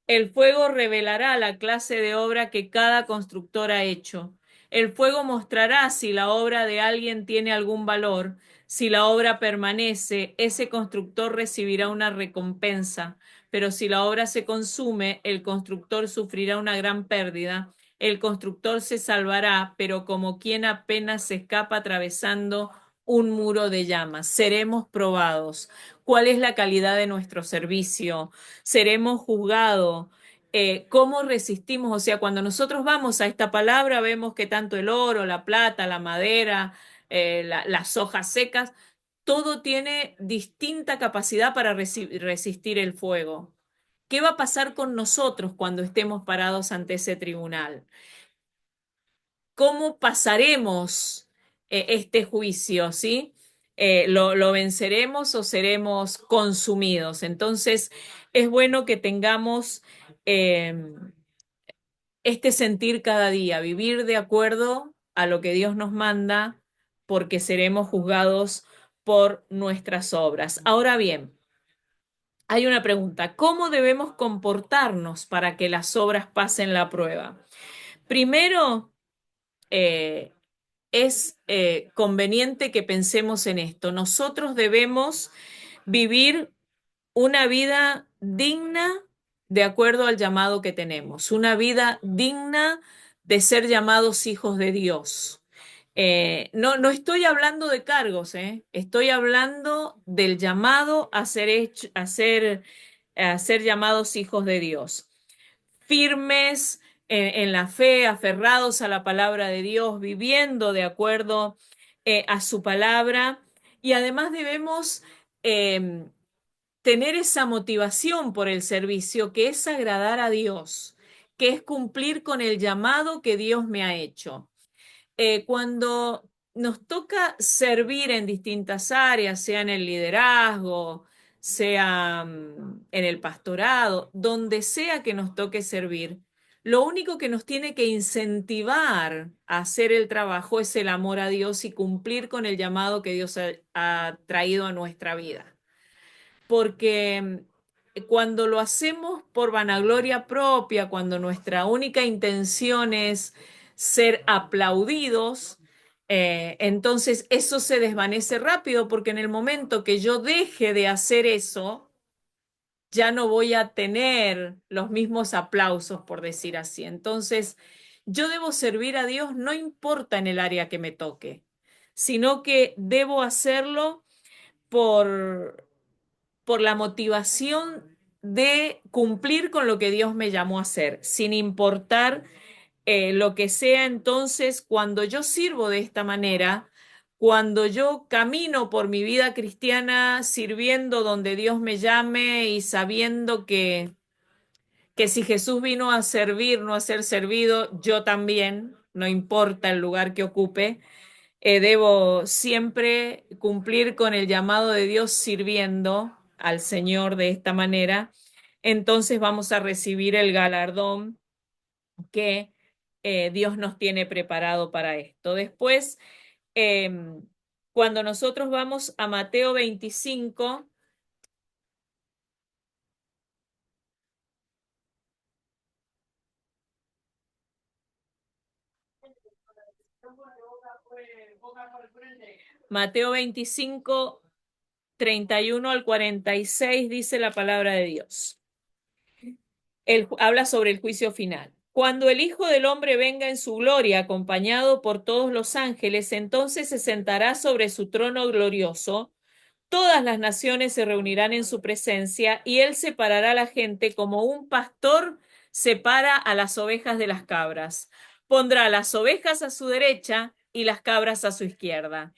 el fuego revelará la clase de obra que cada constructor ha hecho. El fuego mostrará si la obra de alguien tiene algún valor. Si la obra permanece, ese constructor recibirá una recompensa, pero si la obra se consume, el constructor sufrirá una gran pérdida el constructor se salvará, pero como quien apenas se escapa atravesando un muro de llamas. Seremos probados. ¿Cuál es la calidad de nuestro servicio? Seremos juzgados. ¿Cómo resistimos? O sea, cuando nosotros vamos a esta palabra, vemos que tanto el oro, la plata, la madera, las hojas secas, todo tiene distinta capacidad para resistir el fuego. ¿Qué va a pasar con nosotros cuando estemos parados ante ese tribunal? ¿Cómo pasaremos este juicio? ¿Sí? ¿Lo venceremos o seremos consumidos? Entonces, es bueno que tengamos eh, este sentir cada día, vivir de acuerdo a lo que Dios nos manda, porque seremos juzgados por nuestras obras. Ahora bien, hay una pregunta: ¿cómo debemos comportarnos para que las obras pasen la prueba? Primero, eh, es conveniente que pensemos en esto. Nosotros debemos vivir una vida digna de acuerdo al llamado que tenemos, una vida digna de ser llamados hijos de Dios. No estoy hablando de cargos, estoy hablando del llamado a ser llamados hijos de Dios. Firmes en la fe, aferrados a la palabra de Dios, viviendo de acuerdo a su palabra. Y además debemos eh, tener esa motivación por el servicio, que es agradar a Dios, que es cumplir con el llamado que Dios me ha hecho. Cuando nos toca servir en distintas áreas, sea en el liderazgo, sea en el pastorado, donde sea que nos toque servir, lo único que nos tiene que incentivar a hacer el trabajo es el amor a Dios y cumplir con el llamado que Dios ha traído a nuestra vida, porque cuando lo hacemos por vanagloria propia, cuando nuestra única intención es ser aplaudidos, entonces eso se desvanece rápido, porque en el momento que yo deje de hacer eso, ya no voy a tener los mismos aplausos, por decir así. Entonces, yo debo servir a Dios no importa en el área que me toque, sino que debo hacerlo por la motivación de cumplir con lo que Dios me llamó a hacer, sin importar lo que sea. Entonces, cuando yo sirvo de esta manera, cuando yo camino por mi vida cristiana sirviendo donde Dios me llame y sabiendo que si Jesús vino a servir, no a ser servido, yo también, no importa el lugar que ocupe, debo siempre cumplir con el llamado de Dios sirviendo al Señor de esta manera. Entonces vamos a recibir el galardón que Dios nos tiene preparado para esto. Después, eh, cuando nosotros vamos a Mateo 25, Mateo 25, 31 al 46, dice la palabra de Dios. Habla sobre el juicio final. Cuando el Hijo del Hombre venga en su gloria, acompañado por todos los ángeles, entonces se sentará sobre su trono glorioso. Todas las naciones se reunirán en su presencia y él separará a la gente como un pastor separa a las ovejas de las cabras. Pondrá las ovejas a su derecha y las cabras a su izquierda.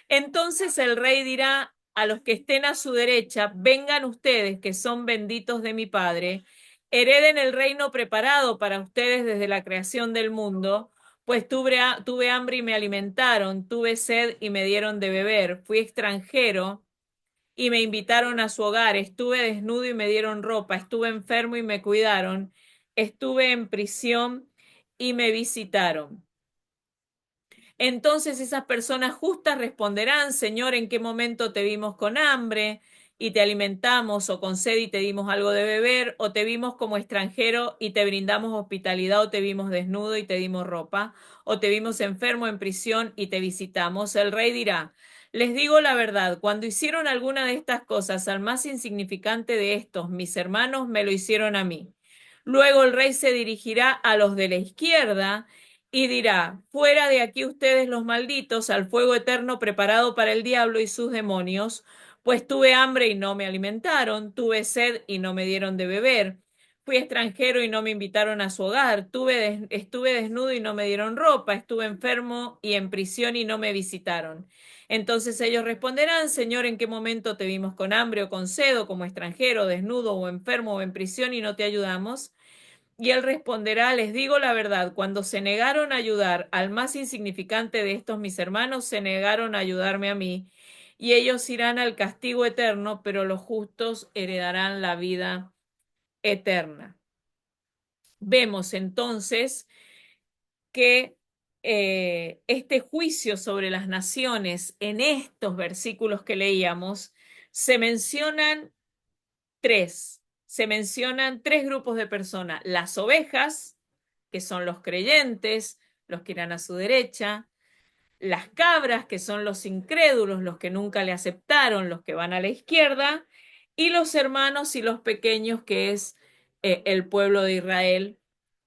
Entonces el rey dirá a los que estén a su derecha: vengan ustedes, que son benditos de mi Padre, hereden el reino preparado para ustedes desde la creación del mundo. Pues tuve hambre y me alimentaron, tuve sed y me dieron de beber, fui extranjero y me invitaron a su hogar, estuve desnudo y me dieron ropa, estuve enfermo y me cuidaron, estuve en prisión y me visitaron. Entonces esas personas justas responderán: Señor, ¿en qué momento te vimos con hambre y te alimentamos, o con sed y te dimos algo de beber, o te vimos como extranjero y te brindamos hospitalidad, o te vimos desnudo y te dimos ropa, o te vimos enfermo en prisión y te visitamos? El rey dirá: les digo la verdad, cuando hicieron alguna de estas cosas al más insignificante de estos, mis hermanos, me lo hicieron a mí. Luego el rey se dirigirá a los de la izquierda y dirá, fuera de aquí ustedes los malditos, al fuego eterno preparado para el diablo y sus demonios, pues tuve hambre y no me alimentaron, tuve sed y no me dieron de beber. Fui extranjero y no me invitaron a su hogar. Estuve desnudo y no me dieron ropa. Estuve enfermo y en prisión y no me visitaron. Entonces ellos responderán, Señor, ¿en qué momento te vimos con hambre o con sed o como extranjero, desnudo o enfermo o en prisión y no te ayudamos? Y él responderá, les digo la verdad, cuando se negaron a ayudar al más insignificante de estos mis hermanos, se negaron a ayudarme a mí. Y ellos irán al castigo eterno, pero los justos heredarán la vida eterna. Vemos entonces que este juicio sobre las naciones en estos versículos que leíamos se mencionan se mencionan tres grupos de personas: las ovejas, que son los creyentes, los que irán a su derecha; las cabras, que son los incrédulos, los que nunca le aceptaron, los que van a la izquierda; y los hermanos y los pequeños, que es el pueblo de Israel,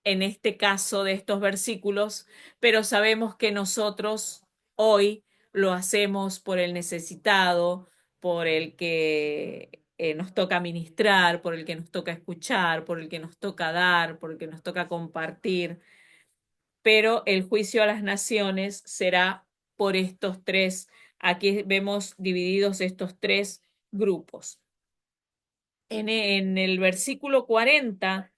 en este caso de estos versículos, pero sabemos que nosotros hoy lo hacemos por el necesitado, por el que nos toca ministrar, por el que nos toca escuchar, por el que nos toca dar, por el que nos toca compartir, pero el juicio a las naciones será por estos tres. Aquí vemos divididos estos tres grupos. En el versículo 40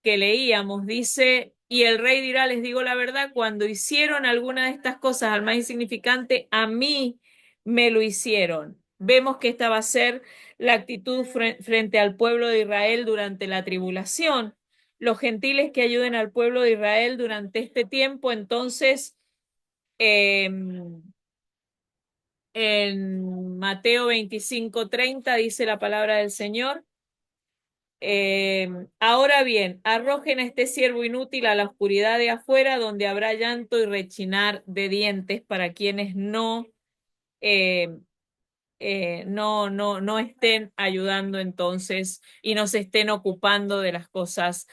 que leíamos, dice, y el rey dirá, les digo la verdad, cuando hicieron alguna de estas cosas al más insignificante, a mí me lo hicieron. Vemos que esta va a ser la actitud frente al pueblo de Israel durante la tribulación. Los gentiles que ayuden al pueblo de Israel durante este tiempo, entonces, eh, en Mateo 25:30 dice la palabra del Señor. Ahora bien, arrojen a este siervo inútil a la oscuridad de afuera, donde habrá llanto y rechinar de dientes para quienes eh, no estén ayudando entonces y no se estén ocupando de las cosas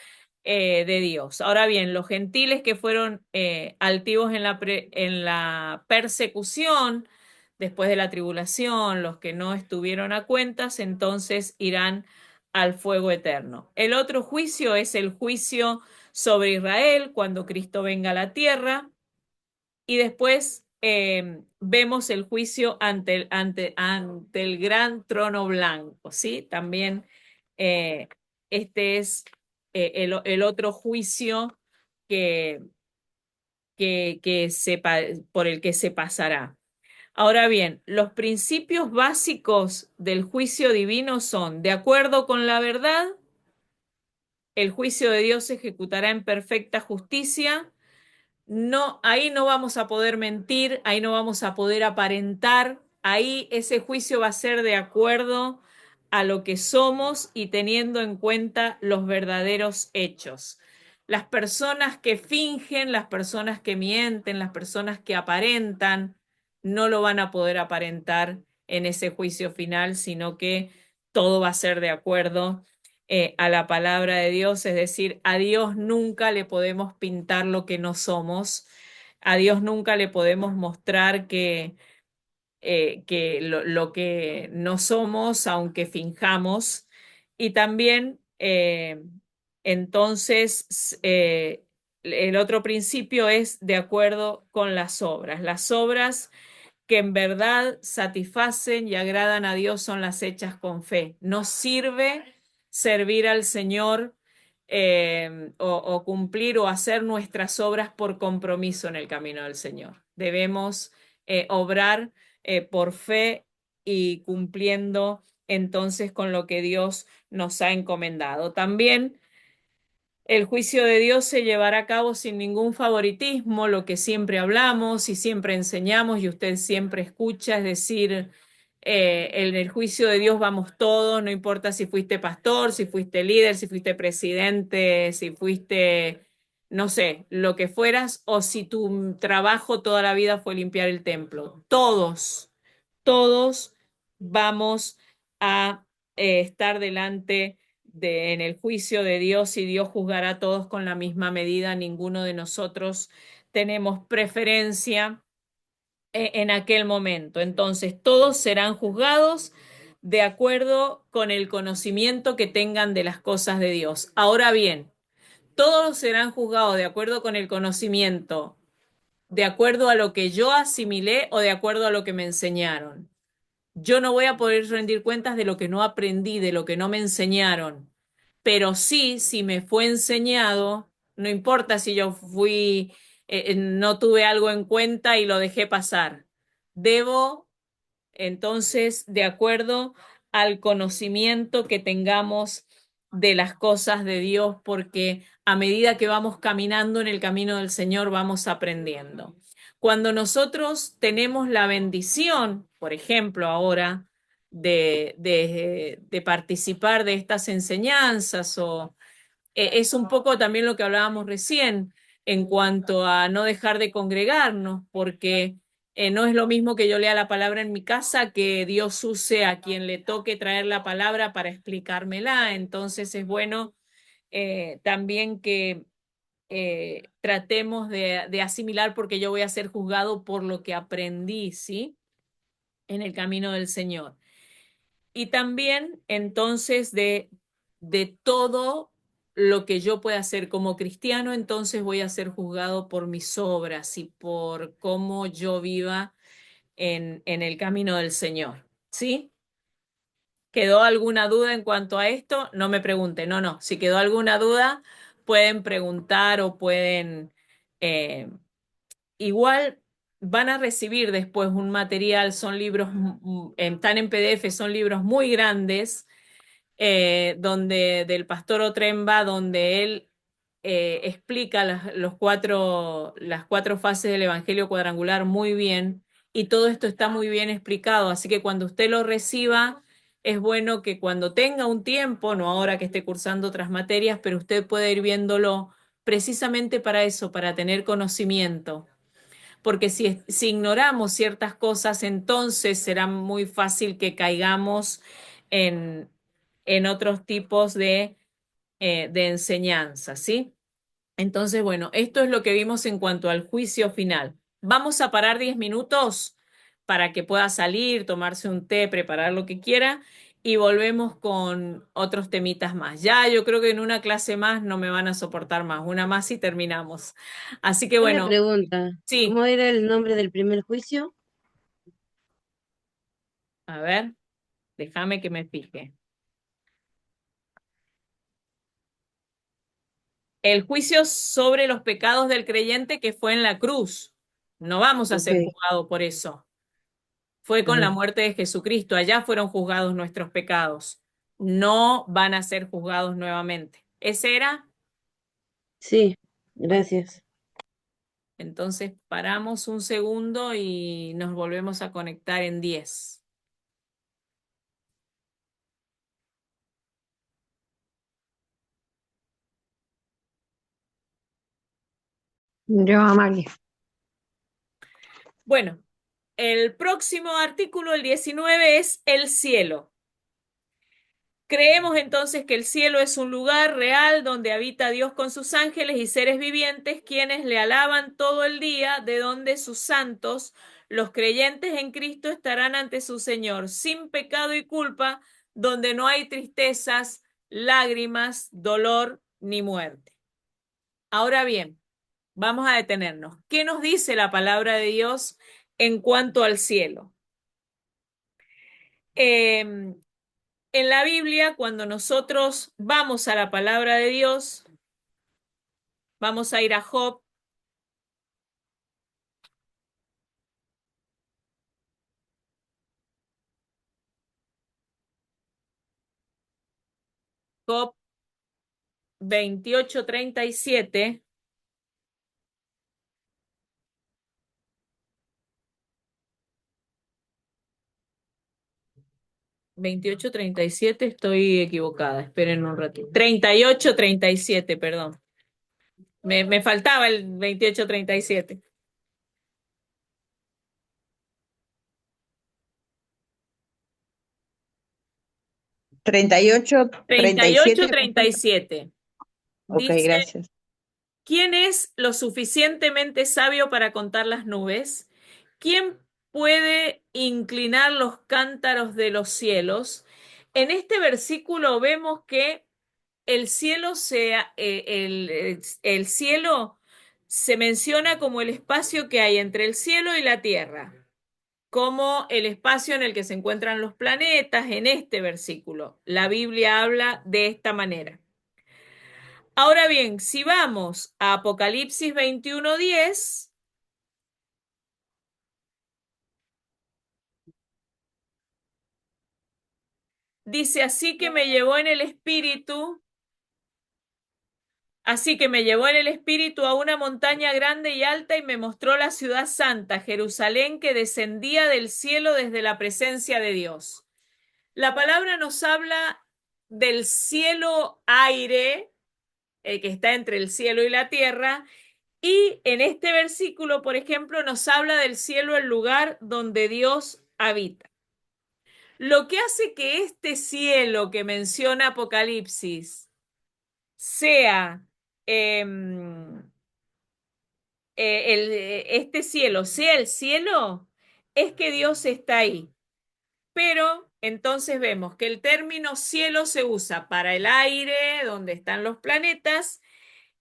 de Dios. Ahora bien, los gentiles que fueron altivos en la persecución, después de la tribulación, los que no estuvieron a cuentas, entonces irán al fuego eterno. El otro juicio es el juicio sobre Israel cuando Cristo venga a la tierra. Y después vemos el juicio ante el gran trono blanco, ¿sí? También este es el otro juicio que, por el que se pasará. Ahora bien, los principios básicos del juicio divino son: de acuerdo con la verdad, el juicio de Dios se ejecutará en perfecta justicia. No, ahí no vamos a poder mentir, ahí no vamos a poder aparentar, ahí ese juicio va a ser de acuerdo a lo que somos y teniendo en cuenta los verdaderos hechos. Las personas que fingen, las personas que mienten, las personas que aparentan, no lo van a poder aparentar en ese juicio final, sino que todo va a ser de acuerdo a la palabra de Dios, es decir, a Dios nunca le podemos pintar lo que no somos, a Dios nunca le podemos mostrar que lo que no somos, aunque finjamos. Y también, entonces, el otro principio es de acuerdo con las obras que en verdad satisfacen y agradan a Dios son las hechas con fe. No sirve servir al Señor o cumplir o hacer nuestras obras por compromiso en el camino del Señor. Debemos obrar por fe y cumpliendo entonces con lo que Dios nos ha encomendado. También el juicio de Dios se llevará a cabo sin ningún favoritismo, lo que siempre hablamos y siempre enseñamos y usted siempre escucha, es decir, en el juicio de Dios vamos todos, no importa si fuiste pastor, si fuiste líder, si fuiste presidente, si fuiste, no sé, lo que fueras, o si tu trabajo toda la vida fue limpiar el templo. Todos vamos a estar delante en el juicio de Dios y Dios juzgará a todos con la misma medida. Ninguno de nosotros tenemos preferencia en aquel momento. Entonces, todos serán juzgados de acuerdo con el conocimiento que tengan de las cosas de Dios. Ahora bien, todos serán juzgados de acuerdo con el conocimiento, de acuerdo a lo que yo asimilé o de acuerdo a lo que me enseñaron. Yo no voy a poder rendir cuentas de lo que no aprendí, de lo que no me enseñaron, pero sí, si me fue enseñado, no importa si yo fui, no tuve algo en cuenta y lo dejé pasar. Debo entonces, de acuerdo al conocimiento que tengamos de las cosas de Dios, porque a medida que vamos caminando en el camino del Señor, vamos aprendiendo. Cuando nosotros tenemos la bendición, por ejemplo, ahora, de participar de estas enseñanzas o es un poco también lo que hablábamos recién en cuanto a no dejar de congregarnos, porque no es lo mismo que yo lea la palabra en mi casa que Dios use a quien le toque traer la palabra para explicármela. Entonces es bueno también que tratemos de asimilar porque yo voy a ser juzgado por lo que aprendí, ¿sí? En el camino del Señor. Y también entonces de todo lo que yo pueda hacer como cristiano, entonces voy a ser juzgado por mis obras y por cómo yo viva en el camino del Señor. ¿Sí? ¿Quedó alguna duda en cuanto a esto? No me pregunten, no, no. Si quedó alguna duda, pueden preguntar o pueden... igual van a recibir después un material, son libros, están en PDF, son libros muy grandes donde del pastor Otremba, donde él explica las cuatro fases del Evangelio cuadrangular muy bien y todo esto está muy bien explicado, así que cuando usted lo reciba, es bueno que cuando tenga un tiempo, no ahora que esté cursando otras materias, pero usted puede ir viéndolo precisamente para eso, para tener conocimiento. Porque si ignoramos ciertas cosas, entonces será muy fácil que caigamos en, en otros tipos de enseñanza, ¿sí? Entonces, bueno, esto es lo que vimos en cuanto al juicio final. Vamos a parar 10 minutos para que pueda salir, tomarse un té, preparar lo que quiera y volvemos con otros temitas más. Ya yo creo que en una clase más no me van a soportar más, una más y terminamos. Así que Una bueno, pregunta, sí, ¿cómo era el nombre del primer juicio? a ver, déjame que me fije. El juicio sobre los pecados del creyente que fue en la cruz. No vamos a Ok, ser juzgados por eso. Fue con la ajá. muerte de Jesucristo. Allá fueron juzgados nuestros pecados. No van a ser juzgados nuevamente. ¿Ese era? Sí, Bueno, gracias. entonces paramos un segundo y nos volvemos a conectar en 10. Yo, Amalia. Bueno, el próximo artículo, el 19, es el cielo. Creemos entonces que el cielo es un lugar real donde habita Dios con sus ángeles y seres vivientes, quienes le alaban todo el día, de donde sus santos, los creyentes en Cristo, estarán ante su Señor, sin pecado y culpa, donde no hay tristezas, lágrimas, dolor ni muerte. Ahora bien, vamos a detenernos. ¿Qué nos dice la palabra de Dios en cuanto al cielo? Eh, En la Biblia, cuando nosotros vamos a la palabra de Dios, vamos a ir a Job 28:37. 28:37, estoy equivocada, esperen un ratito. 38:37, perdón. Me faltaba el 28:37. 38, 38, 37. 37. Ok, Dice, gracias. ¿quién es lo suficientemente sabio para contar las nubes? ¿Quién puede inclinar los cántaros de los cielos? En este versículo vemos que el cielo el cielo se menciona como el espacio que hay entre el cielo y la tierra, como el espacio en el que se encuentran los planetas en este versículo. La Biblia habla de esta manera. Ahora bien, si vamos a Apocalipsis 21:10, dice, así que me llevó en el espíritu a una montaña grande y alta y me mostró la ciudad santa, Jerusalén, que descendía del cielo desde la presencia de Dios. La palabra nos habla del cielo aire, que está entre el cielo y la tierra, y en este versículo, por ejemplo, nos habla del cielo, el lugar donde Dios habita. Lo que hace que este cielo que menciona Apocalipsis sea este cielo sea el cielo, es que Dios está ahí. Pero entonces vemos que el término cielo se usa para el aire, donde están los planetas,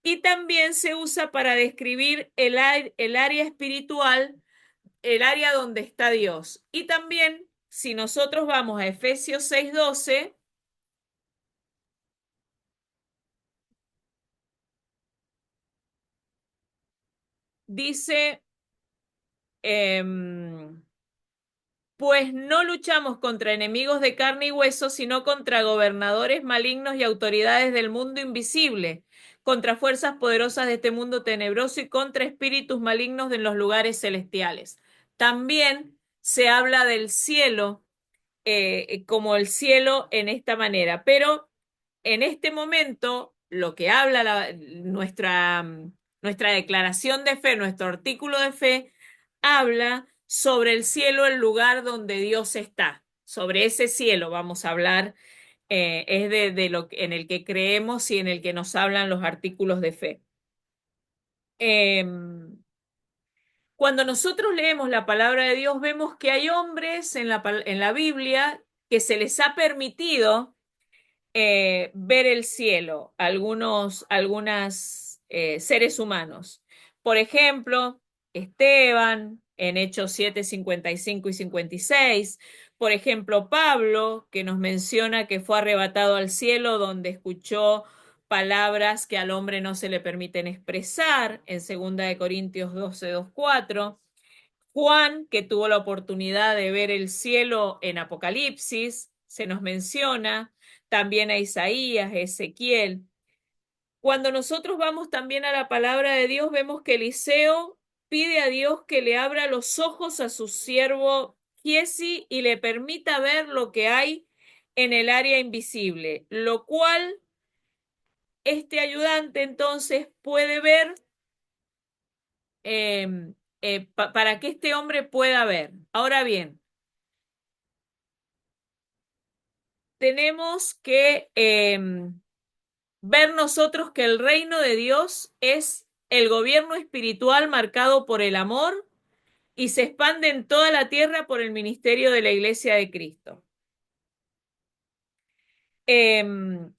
y también se usa para describir el área espiritual, el área donde está Dios. Y también, si nosotros vamos a Efesios 6:12, dice, pues no luchamos contra enemigos de carne y hueso, sino contra gobernadores malignos y autoridades del mundo invisible, contra fuerzas poderosas de este mundo tenebroso y contra espíritus malignos en los lugares celestiales. También se habla del cielo como el cielo en esta manera, pero en este momento lo que habla nuestra declaración de fe, nuestro artículo de fe, habla sobre el cielo, el lugar donde Dios está. Sobre ese cielo vamos a hablar, es de lo en el que creemos y en el que nos hablan los artículos de fe. Cuando nosotros leemos la palabra de Dios, vemos que hay hombres en la Biblia que se les ha permitido ver el cielo, algunas seres humanos. Por ejemplo, Esteban en Hechos 7, 55 y 56. Por ejemplo, Pablo, que nos menciona que fue arrebatado al cielo donde escuchó palabras que al hombre no se le permiten expresar en 2 Corintios 12, 4. Juan, que tuvo la oportunidad de ver el cielo en Apocalipsis, se nos menciona, también a Isaías, Ezequiel. Cuando nosotros vamos también a la palabra de Dios, vemos que Eliseo pide a Dios que le abra los ojos a su siervo Giesi y le permita ver lo que hay en el área invisible, lo cual este ayudante entonces puede ver para que este hombre pueda ver. Ahora bien, tenemos que ver nosotros que el reino de Dios es el gobierno espiritual marcado por el amor y se expande en toda la tierra por el ministerio de la Iglesia de Cristo.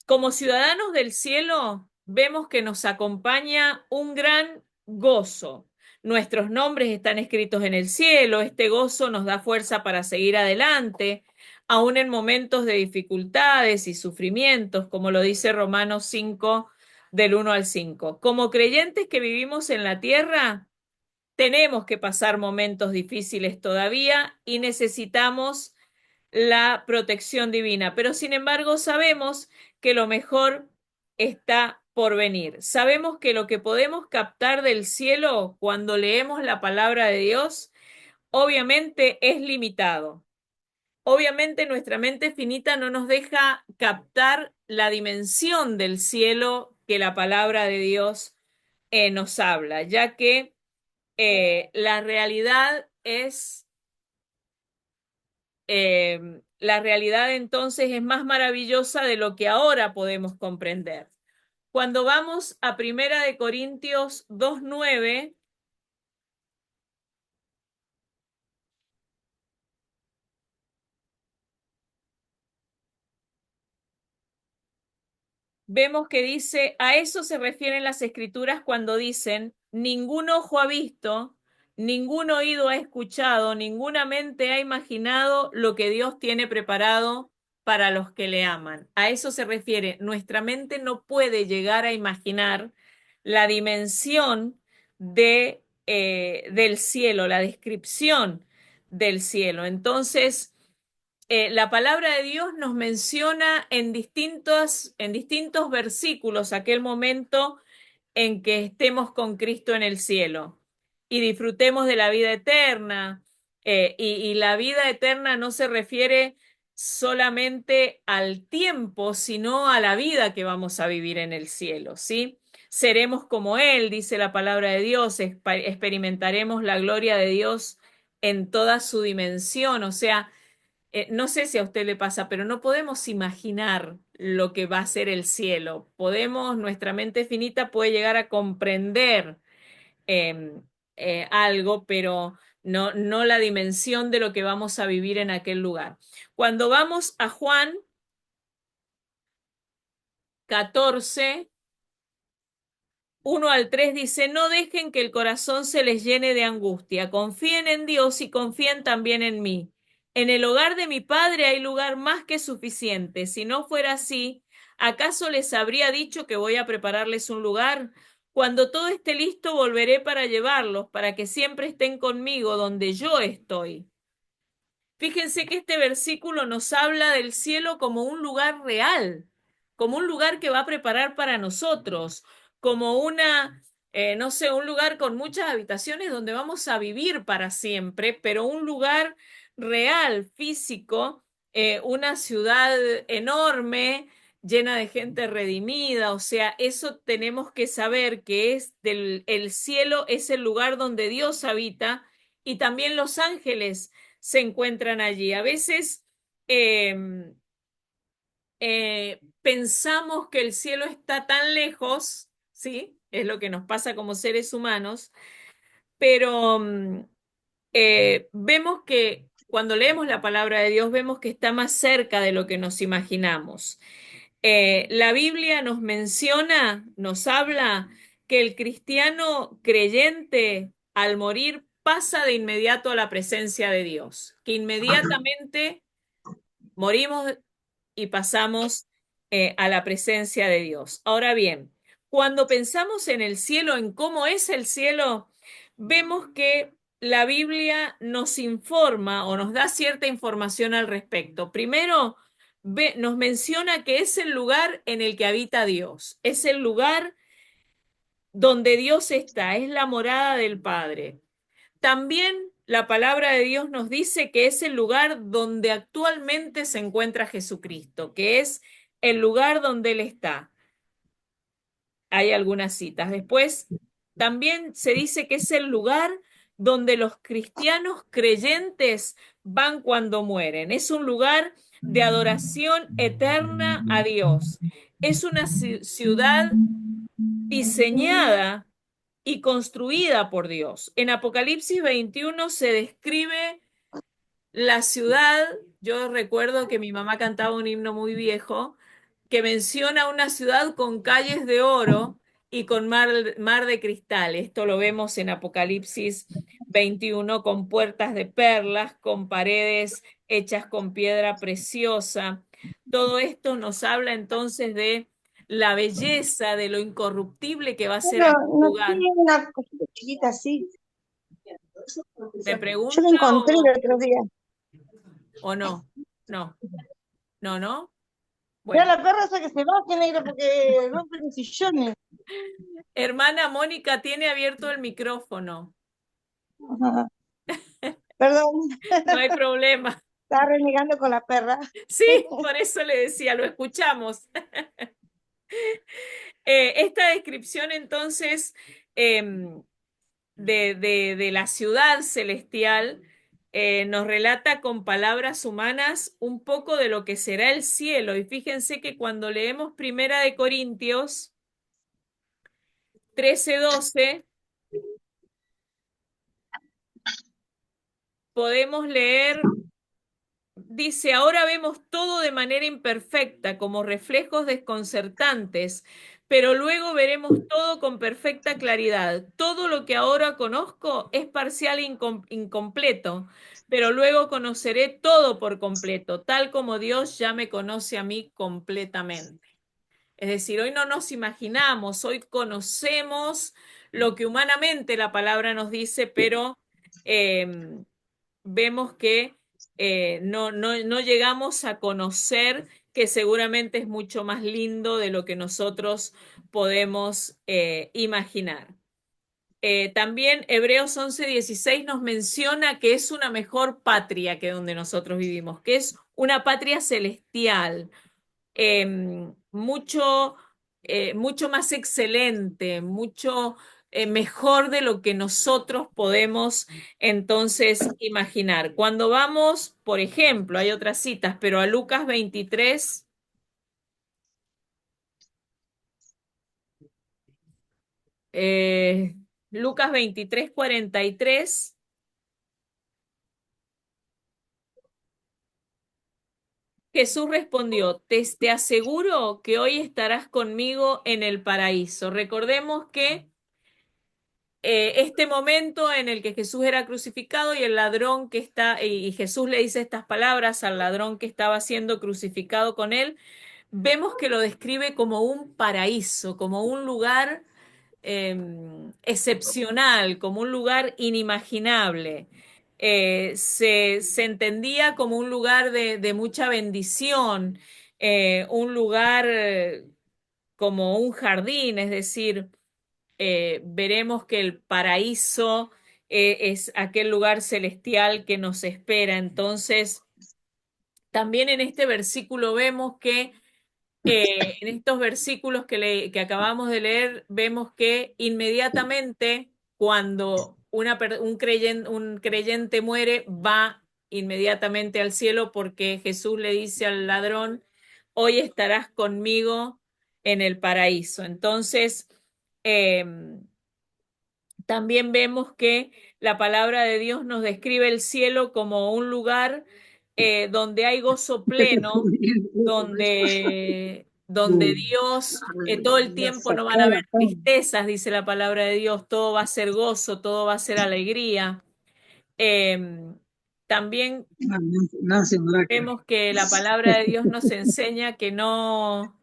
Como ciudadanos del cielo, vemos que nos acompaña un gran gozo. Nuestros nombres están escritos en el cielo, este gozo nos da fuerza para seguir adelante, aún en momentos de dificultades y sufrimientos, como lo dice Romanos 5, del 1 al 5. Como creyentes que vivimos en la tierra, tenemos que pasar momentos difíciles todavía y necesitamos la protección divina, pero sin embargo sabemos que lo mejor está por venir. Sabemos que lo que podemos captar del cielo cuando leemos la palabra de Dios, obviamente es limitado. Obviamente nuestra mente finita no nos deja captar la dimensión del cielo que la palabra de Dios nos habla, ya que la realidad es la realidad entonces es más maravillosa de lo que ahora podemos comprender. Cuando vamos a Primera de Corintios 2:9, vemos que dice, a eso se refieren las escrituras cuando dicen, ningún ojo ha visto, ningún oído ha escuchado, ninguna mente ha imaginado lo que Dios tiene preparado para los que le aman. A eso se refiere, nuestra mente no puede llegar a imaginar la dimensión del cielo, la descripción del cielo. Entonces, la palabra de Dios nos menciona en distintos versículos aquel momento en que estemos con Cristo en el cielo y disfrutemos de la vida eterna. Y la vida eterna no se refiere solamente al tiempo, sino a la vida que vamos a vivir en el cielo, ¿sí? Seremos como Él, dice la palabra de Dios, experimentaremos la gloria de Dios en toda su dimensión, o sea, no sé si a usted le pasa, pero no podemos imaginar lo que va a ser el cielo. Nuestra mente finita puede llegar a comprender eh, algo, pero no la dimensión de lo que vamos a vivir en aquel lugar. Cuando vamos a Juan 14, 1 al 3 dice, no dejen que el corazón se les llene de angustia, confíen en Dios y confíen también en mí. En el hogar de mi padre hay lugar más que suficiente. Si no fuera así, ¿acaso les habría dicho que voy a prepararles un lugar? Cuando todo esté listo, volveré para llevarlos, para que siempre estén conmigo donde yo estoy. Fíjense que este versículo nos habla del cielo como un lugar real, como un lugar que va a preparar para nosotros, como no sé, un lugar con muchas habitaciones donde vamos a vivir para siempre, pero un lugar real, físico, una ciudad enorme, llena de gente redimida, o sea, eso tenemos que saber que el cielo es el lugar donde Dios habita y también los ángeles se encuentran allí. A veces eh, pensamos que el cielo está tan lejos, ¿sí? Es lo que nos pasa como seres humanos, pero vemos que cuando leemos la palabra de Dios, vemos que está más cerca de lo que nos imaginamos. La Biblia nos menciona, nos habla que el cristiano creyente al morir pasa de inmediato a la presencia de Dios, que inmediatamente morimos y pasamos a la presencia de Dios. Ahora bien, cuando pensamos en el cielo, en cómo es el cielo, vemos que la Biblia nos informa o nos da cierta información al respecto. Primero, nos menciona que es el lugar en el que habita Dios, es el lugar donde Dios está, es la morada del Padre. También la palabra de Dios nos dice que es el lugar donde actualmente se encuentra Jesucristo, que es el lugar donde Él está. Hay algunas citas. Después, también se dice que es el lugar donde los cristianos creyentes van cuando mueren. Es un lugar de adoración eterna a Dios. Es una ciudad diseñada y construida por Dios. En Apocalipsis 21 se describe la ciudad. Yo recuerdo que mi mamá cantaba un himno muy viejo que menciona una ciudad con calles de oro y con mar de cristal. Esto lo vemos en Apocalipsis 21 con puertas de perlas, con paredes hechas con piedra preciosa. Todo esto nos habla entonces de la belleza, de lo incorruptible que va a ser Pero aquel no lugar. tiene una cosita chiquita así. ¿Me Yo la pregunta encontré el otro día. o no? No, no, no. Mira Bueno, la perra esa que se va, que negra, porque rompe los sillones. hermana Mónica tiene abierto el micrófono. Ajá. Perdón, No hay problema. estaba renegando con la perra. Sí, por eso le decía, lo escuchamos. Esta descripción entonces de la ciudad celestial nos relata con palabras humanas un poco de lo que será el cielo. Y fíjense que cuando leemos Primera de Corintios 13:12, podemos leer, dice, ahora vemos todo de manera imperfecta, como reflejos desconcertantes, pero luego veremos todo con perfecta claridad. Todo lo que ahora conozco es parcial e incompleto, pero luego conoceré todo por completo, tal como Dios ya me conoce a mí completamente. Es decir, hoy no nos imaginamos, hoy conocemos lo que humanamente la palabra nos dice, pero vemos que no llegamos a conocer, que seguramente es mucho más lindo de lo que nosotros podemos imaginar. También Hebreos 11:16 nos menciona que es una mejor patria que donde nosotros vivimos, que es una patria celestial, mucho, mucho más excelente, mucho mejor de lo que nosotros podemos entonces imaginar. Cuando vamos, por ejemplo, hay otras citas, pero a Lucas 23, Lucas 23:43. Jesús respondió, te aseguro que hoy estarás conmigo en el paraíso. Recordemos que este momento en el que Jesús era crucificado y el ladrón que está, y Jesús le dice estas palabras al ladrón que estaba siendo crucificado con él, vemos que lo describe como un paraíso, como un lugar excepcional, como un lugar inimaginable. Se entendía como un lugar de mucha bendición, un lugar como un jardín, es decir, veremos que el paraíso es aquel lugar celestial que nos espera. Entonces, también en este versículo vemos que en estos versículos que acabamos de leer, vemos que inmediatamente cuando un creyente muere, va inmediatamente al cielo porque Jesús le dice al ladrón, hoy estarás conmigo en el paraíso. Entonces, también vemos que la palabra de Dios nos describe el cielo como un lugar donde hay gozo pleno, donde Dios todo el tiempo no van a haber tristezas, dice la palabra de Dios, todo va a ser gozo, todo va a ser alegría. También vemos que la palabra de Dios nos enseña que no,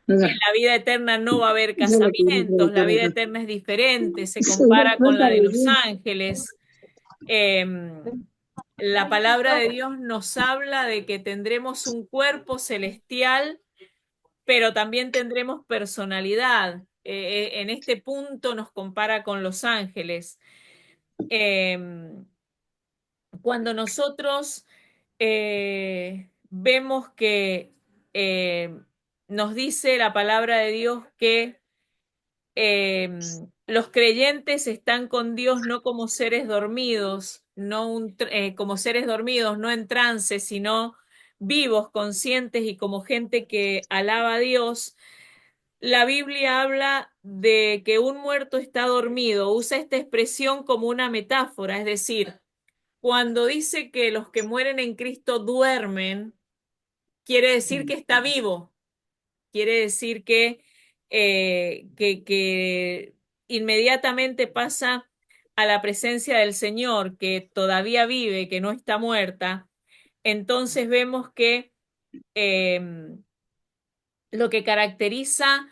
en la vida eterna no va a haber casamientos, la vida eterna es diferente, se compara con la de los ángeles. La palabra de Dios nos habla de que tendremos un cuerpo celestial, pero también tendremos personalidad. En este punto nos compara con los ángeles. Cuando nosotros vemos que nos dice la palabra de Dios que los creyentes están con Dios no como seres dormidos, como seres dormidos, no en trance, sino vivos, conscientes y como gente que alaba a Dios. La Biblia habla de que un muerto está dormido, usa esta expresión como una metáfora, es decir, cuando dice que los que mueren en Cristo duermen, quiere decir que está vivo, quiere decir que inmediatamente pasa a la presencia del Señor, que todavía vive, que no está muerta. Entonces vemos que lo que caracteriza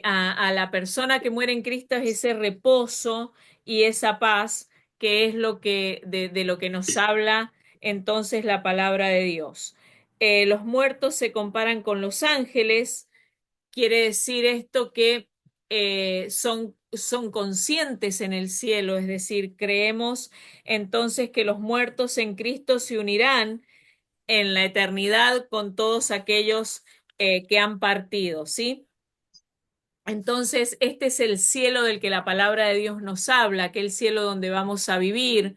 a la persona que muere en Cristo es ese reposo y esa paz, que es lo que, de lo que nos habla entonces la palabra de Dios. Los muertos se comparan con los ángeles. Quiere decir esto que son conscientes en el cielo, es decir, creemos entonces que los muertos en Cristo se unirán en la eternidad con todos aquellos que han partido, ¿sí? Entonces, este es el cielo del que la palabra de Dios nos habla, aquel cielo donde vamos a vivir.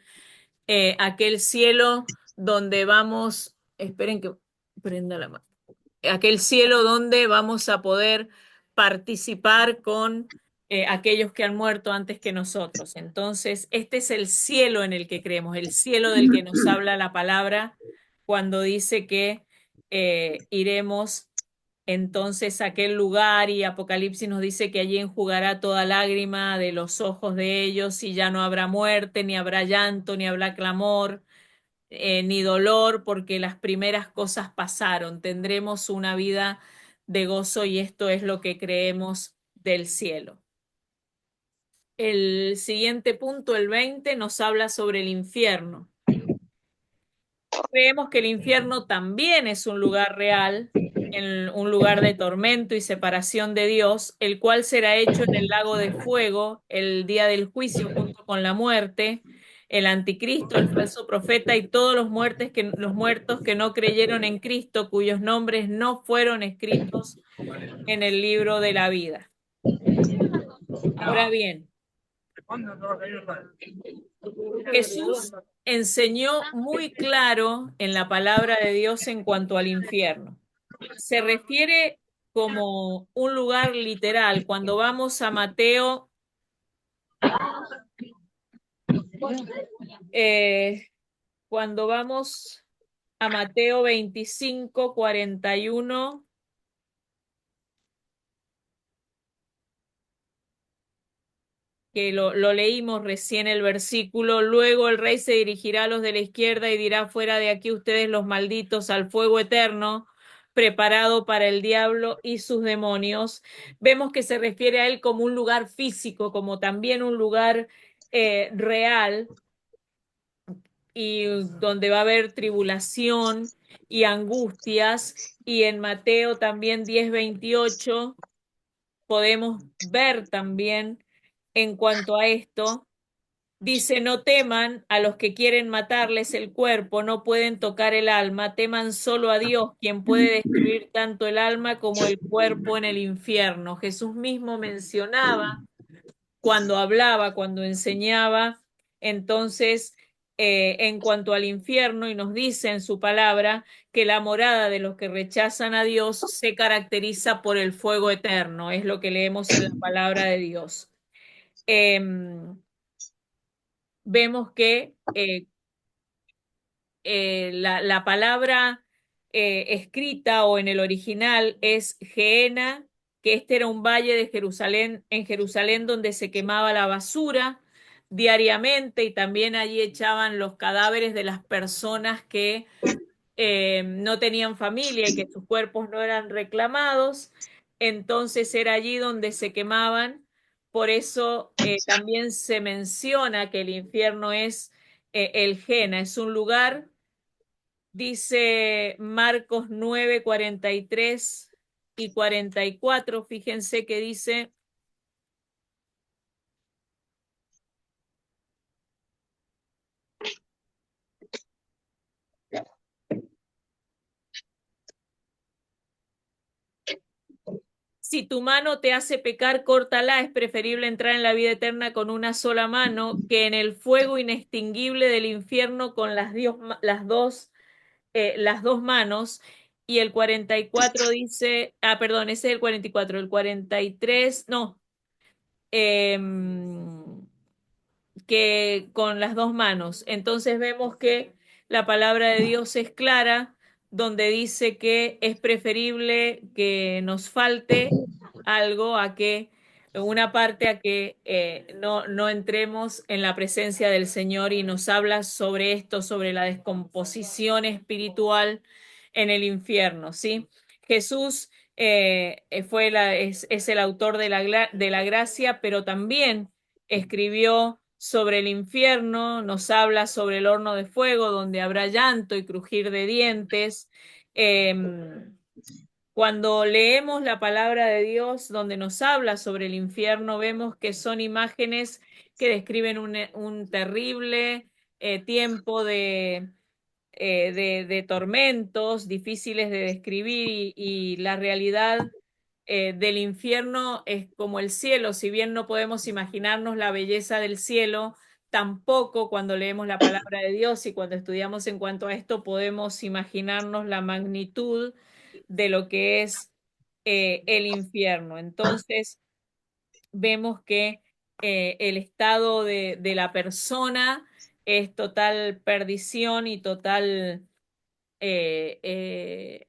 aquel cielo donde vamos, esperen que prenda la mano, aquel cielo donde vamos a poder participar con aquellos que han muerto antes que nosotros. Entonces, este es el cielo en el que creemos, el cielo del que nos habla la palabra cuando dice que iremos entonces a aquel lugar, y Apocalipsis nos dice que allí enjugará toda lágrima de los ojos de ellos y ya no habrá muerte, ni habrá llanto, ni habrá clamor, ni dolor, porque las primeras cosas pasaron. Tendremos una vida de gozo, y esto es lo que creemos del cielo. El siguiente punto, el 20, nos habla sobre el infierno. Creemos que el infierno también es un lugar real, un lugar de tormento y separación de Dios, el cual será hecho en el lago de fuego el día del juicio junto con la muerte, el anticristo, el falso profeta y todos los muertos que no creyeron en Cristo, cuyos nombres no fueron escritos en el libro de la vida. Ahora bien, Jesús enseñó muy claro en la palabra de Dios en cuanto al infierno. Se refiere como un lugar literal. Cuando vamos a Mateo, eh, cuando vamos a Mateo 25:41, que lo leímos recién el versículo, luego el rey se dirigirá a los de la izquierda y dirá: fuera de aquí ustedes los malditos al fuego eterno, preparado para el diablo y sus demonios. Vemos que se refiere a él como un lugar físico, como también un lugar real, y donde va a haber tribulación y angustias. Y en Mateo también 10:28 podemos ver también en cuanto a esto. Dice: no teman a los que quieren matarles el cuerpo, no pueden tocar el alma, teman solo a Dios, quien puede destruir tanto el alma como el cuerpo en el infierno. Jesús mismo mencionaba cuando hablaba, cuando enseñaba, entonces, en cuanto al infierno, y nos dice en su palabra que la morada de los que rechazan a Dios se caracteriza por el fuego eterno, es lo que leemos en la palabra de Dios. Vemos que la palabra escrita o en el original es Gehenna, que este era un valle de Jerusalén, en Jerusalén, donde se quemaba la basura diariamente, y también allí echaban los cadáveres de las personas que no tenían familia y que sus cuerpos no eran reclamados. Entonces era allí donde se quemaban. Por eso también se menciona que el infierno es el Jena, es un lugar. Dice Marcos 9:43 y 44. Fíjense que dice: si tu mano te hace pecar, córtala. Es preferible entrar en la vida eterna con una sola mano que en el fuego inextinguible del infierno con las dos manos. Y el 44 dice, perdón, ese es el 44, el 43, no, que con las dos manos. Entonces vemos que la palabra de Dios es clara, donde dice que es preferible que nos falte algo a que una parte, a que no entremos en la presencia del Señor, y nos habla sobre esto, sobre la descomposición espiritual en el infierno, ¿sí? Jesús es el autor de la gracia, pero también escribió sobre el infierno, nos habla sobre el horno de fuego donde habrá llanto y crujir de dientes. Cuando leemos la palabra de Dios donde nos habla sobre el infierno, vemos que son imágenes que describen un terrible tiempo de tormentos difíciles de describir, y la realidad del infierno es como el cielo. Si bien no podemos imaginarnos la belleza del cielo, tampoco cuando leemos la palabra de Dios y cuando estudiamos en cuanto a esto podemos imaginarnos la magnitud de lo que es el infierno. Entonces vemos que el estado de la persona es total perdición y total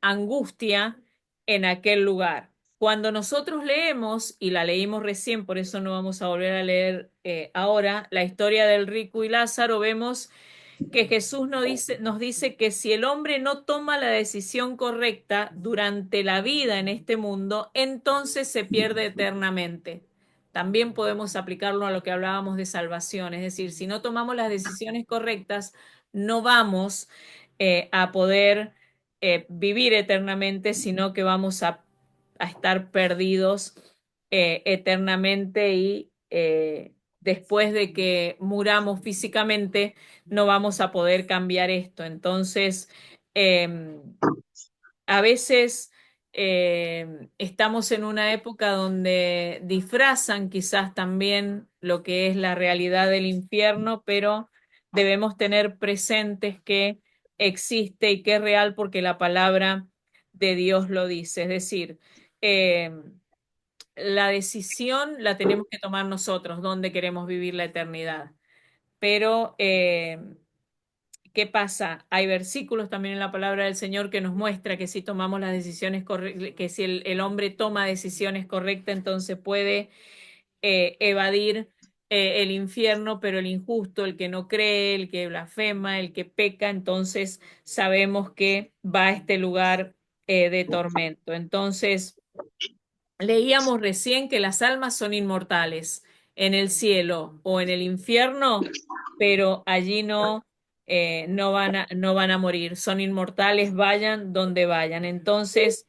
angustia en aquel lugar. Cuando nosotros leemos, y la leímos recién, por eso no vamos a volver a leer ahora, la historia del rico y Lázaro, vemos que Jesús nos dice que si el hombre no toma la decisión correcta durante la vida en este mundo, entonces se pierde eternamente. También podemos aplicarlo a lo que hablábamos de salvación, es decir, si no tomamos las decisiones correctas, no vamos a poder vivir eternamente, sino que vamos a estar perdidos eternamente y después de que muramos físicamente, no vamos a poder cambiar esto. Entonces, a veces estamos en una época donde disfrazan quizás también lo que es la realidad del infierno, pero debemos tener presentes que existe y que es real porque la palabra de Dios lo dice. Es decir, la decisión la tenemos que tomar nosotros, dónde queremos vivir la eternidad. Pero, ¿qué pasa? Hay versículos también en la palabra del Señor que nos muestra que si tomamos las decisiones correctas, que si el hombre toma decisiones correctas, entonces puede evadir el infierno, pero el injusto, el que no cree, el que blasfema, el que peca, entonces sabemos que va a este lugar de tormento. Entonces, leíamos recién que las almas son inmortales en el cielo o en el infierno, pero allí no van a morir, son inmortales, vayan donde vayan. Entonces,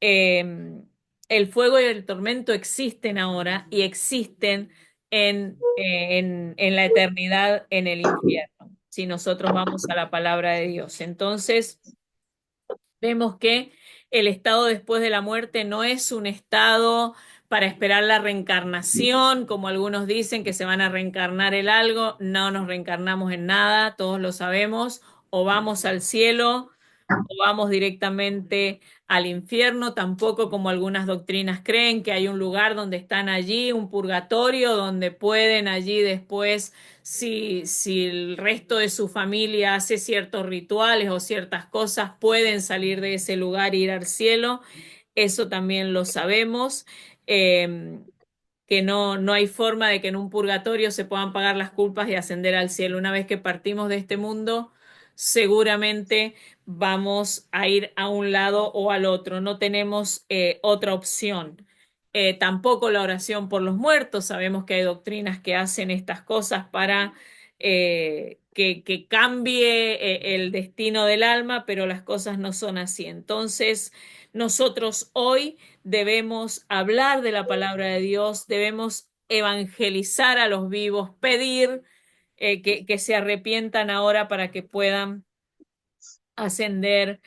eh, el fuego y el tormento existen ahora y existen en la eternidad en el infierno, si nosotros vamos a la palabra de Dios. Entonces, vemos que el estado después de la muerte no es un estado para esperar la reencarnación, como algunos dicen que se van a reencarnar en algo, no nos reencarnamos en nada, todos lo sabemos, o vamos al cielo o vamos directamente al infierno, tampoco como algunas doctrinas creen que hay un lugar donde están allí, un purgatorio, donde pueden allí después, si el resto de su familia hace ciertos rituales o ciertas cosas, pueden salir de ese lugar e ir al cielo. Eso también lo sabemos. Eh, que no hay forma de que en un purgatorio se puedan pagar las culpas y ascender al cielo. Una vez que partimos de este mundo, seguramente vamos a ir a un lado o al otro. No tenemos otra opción. Tampoco la oración por los muertos. Sabemos que hay doctrinas que hacen estas cosas para que cambie el destino del alma, pero las cosas no son así. Entonces, nosotros hoy debemos hablar de la palabra de Dios, debemos evangelizar a los vivos, pedir que se arrepientan ahora para que puedan ascender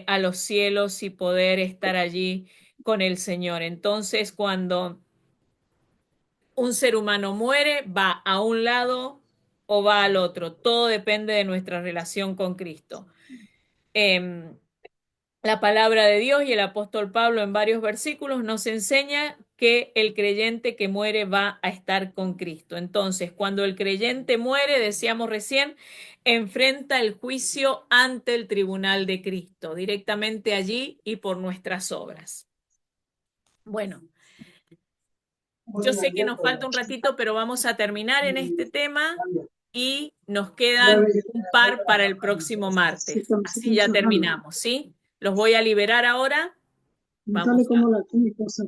a los cielos y poder estar allí con el Señor. Entonces, cuando un ser humano muere, va a un lado o va al otro. Todo depende de nuestra relación con Cristo. La palabra de Dios y el apóstol Pablo en varios versículos nos enseña que el creyente que muere va a estar con Cristo. Entonces, cuando el creyente muere, decíamos recién, enfrenta el juicio ante el tribunal de Cristo, directamente allí y por nuestras obras. Bueno, yo sé que nos falta un ratito, pero vamos a terminar en este tema y nos quedan un par para el próximo martes. Así ya terminamos, ¿sí? Los voy a liberar ahora. Vamos a...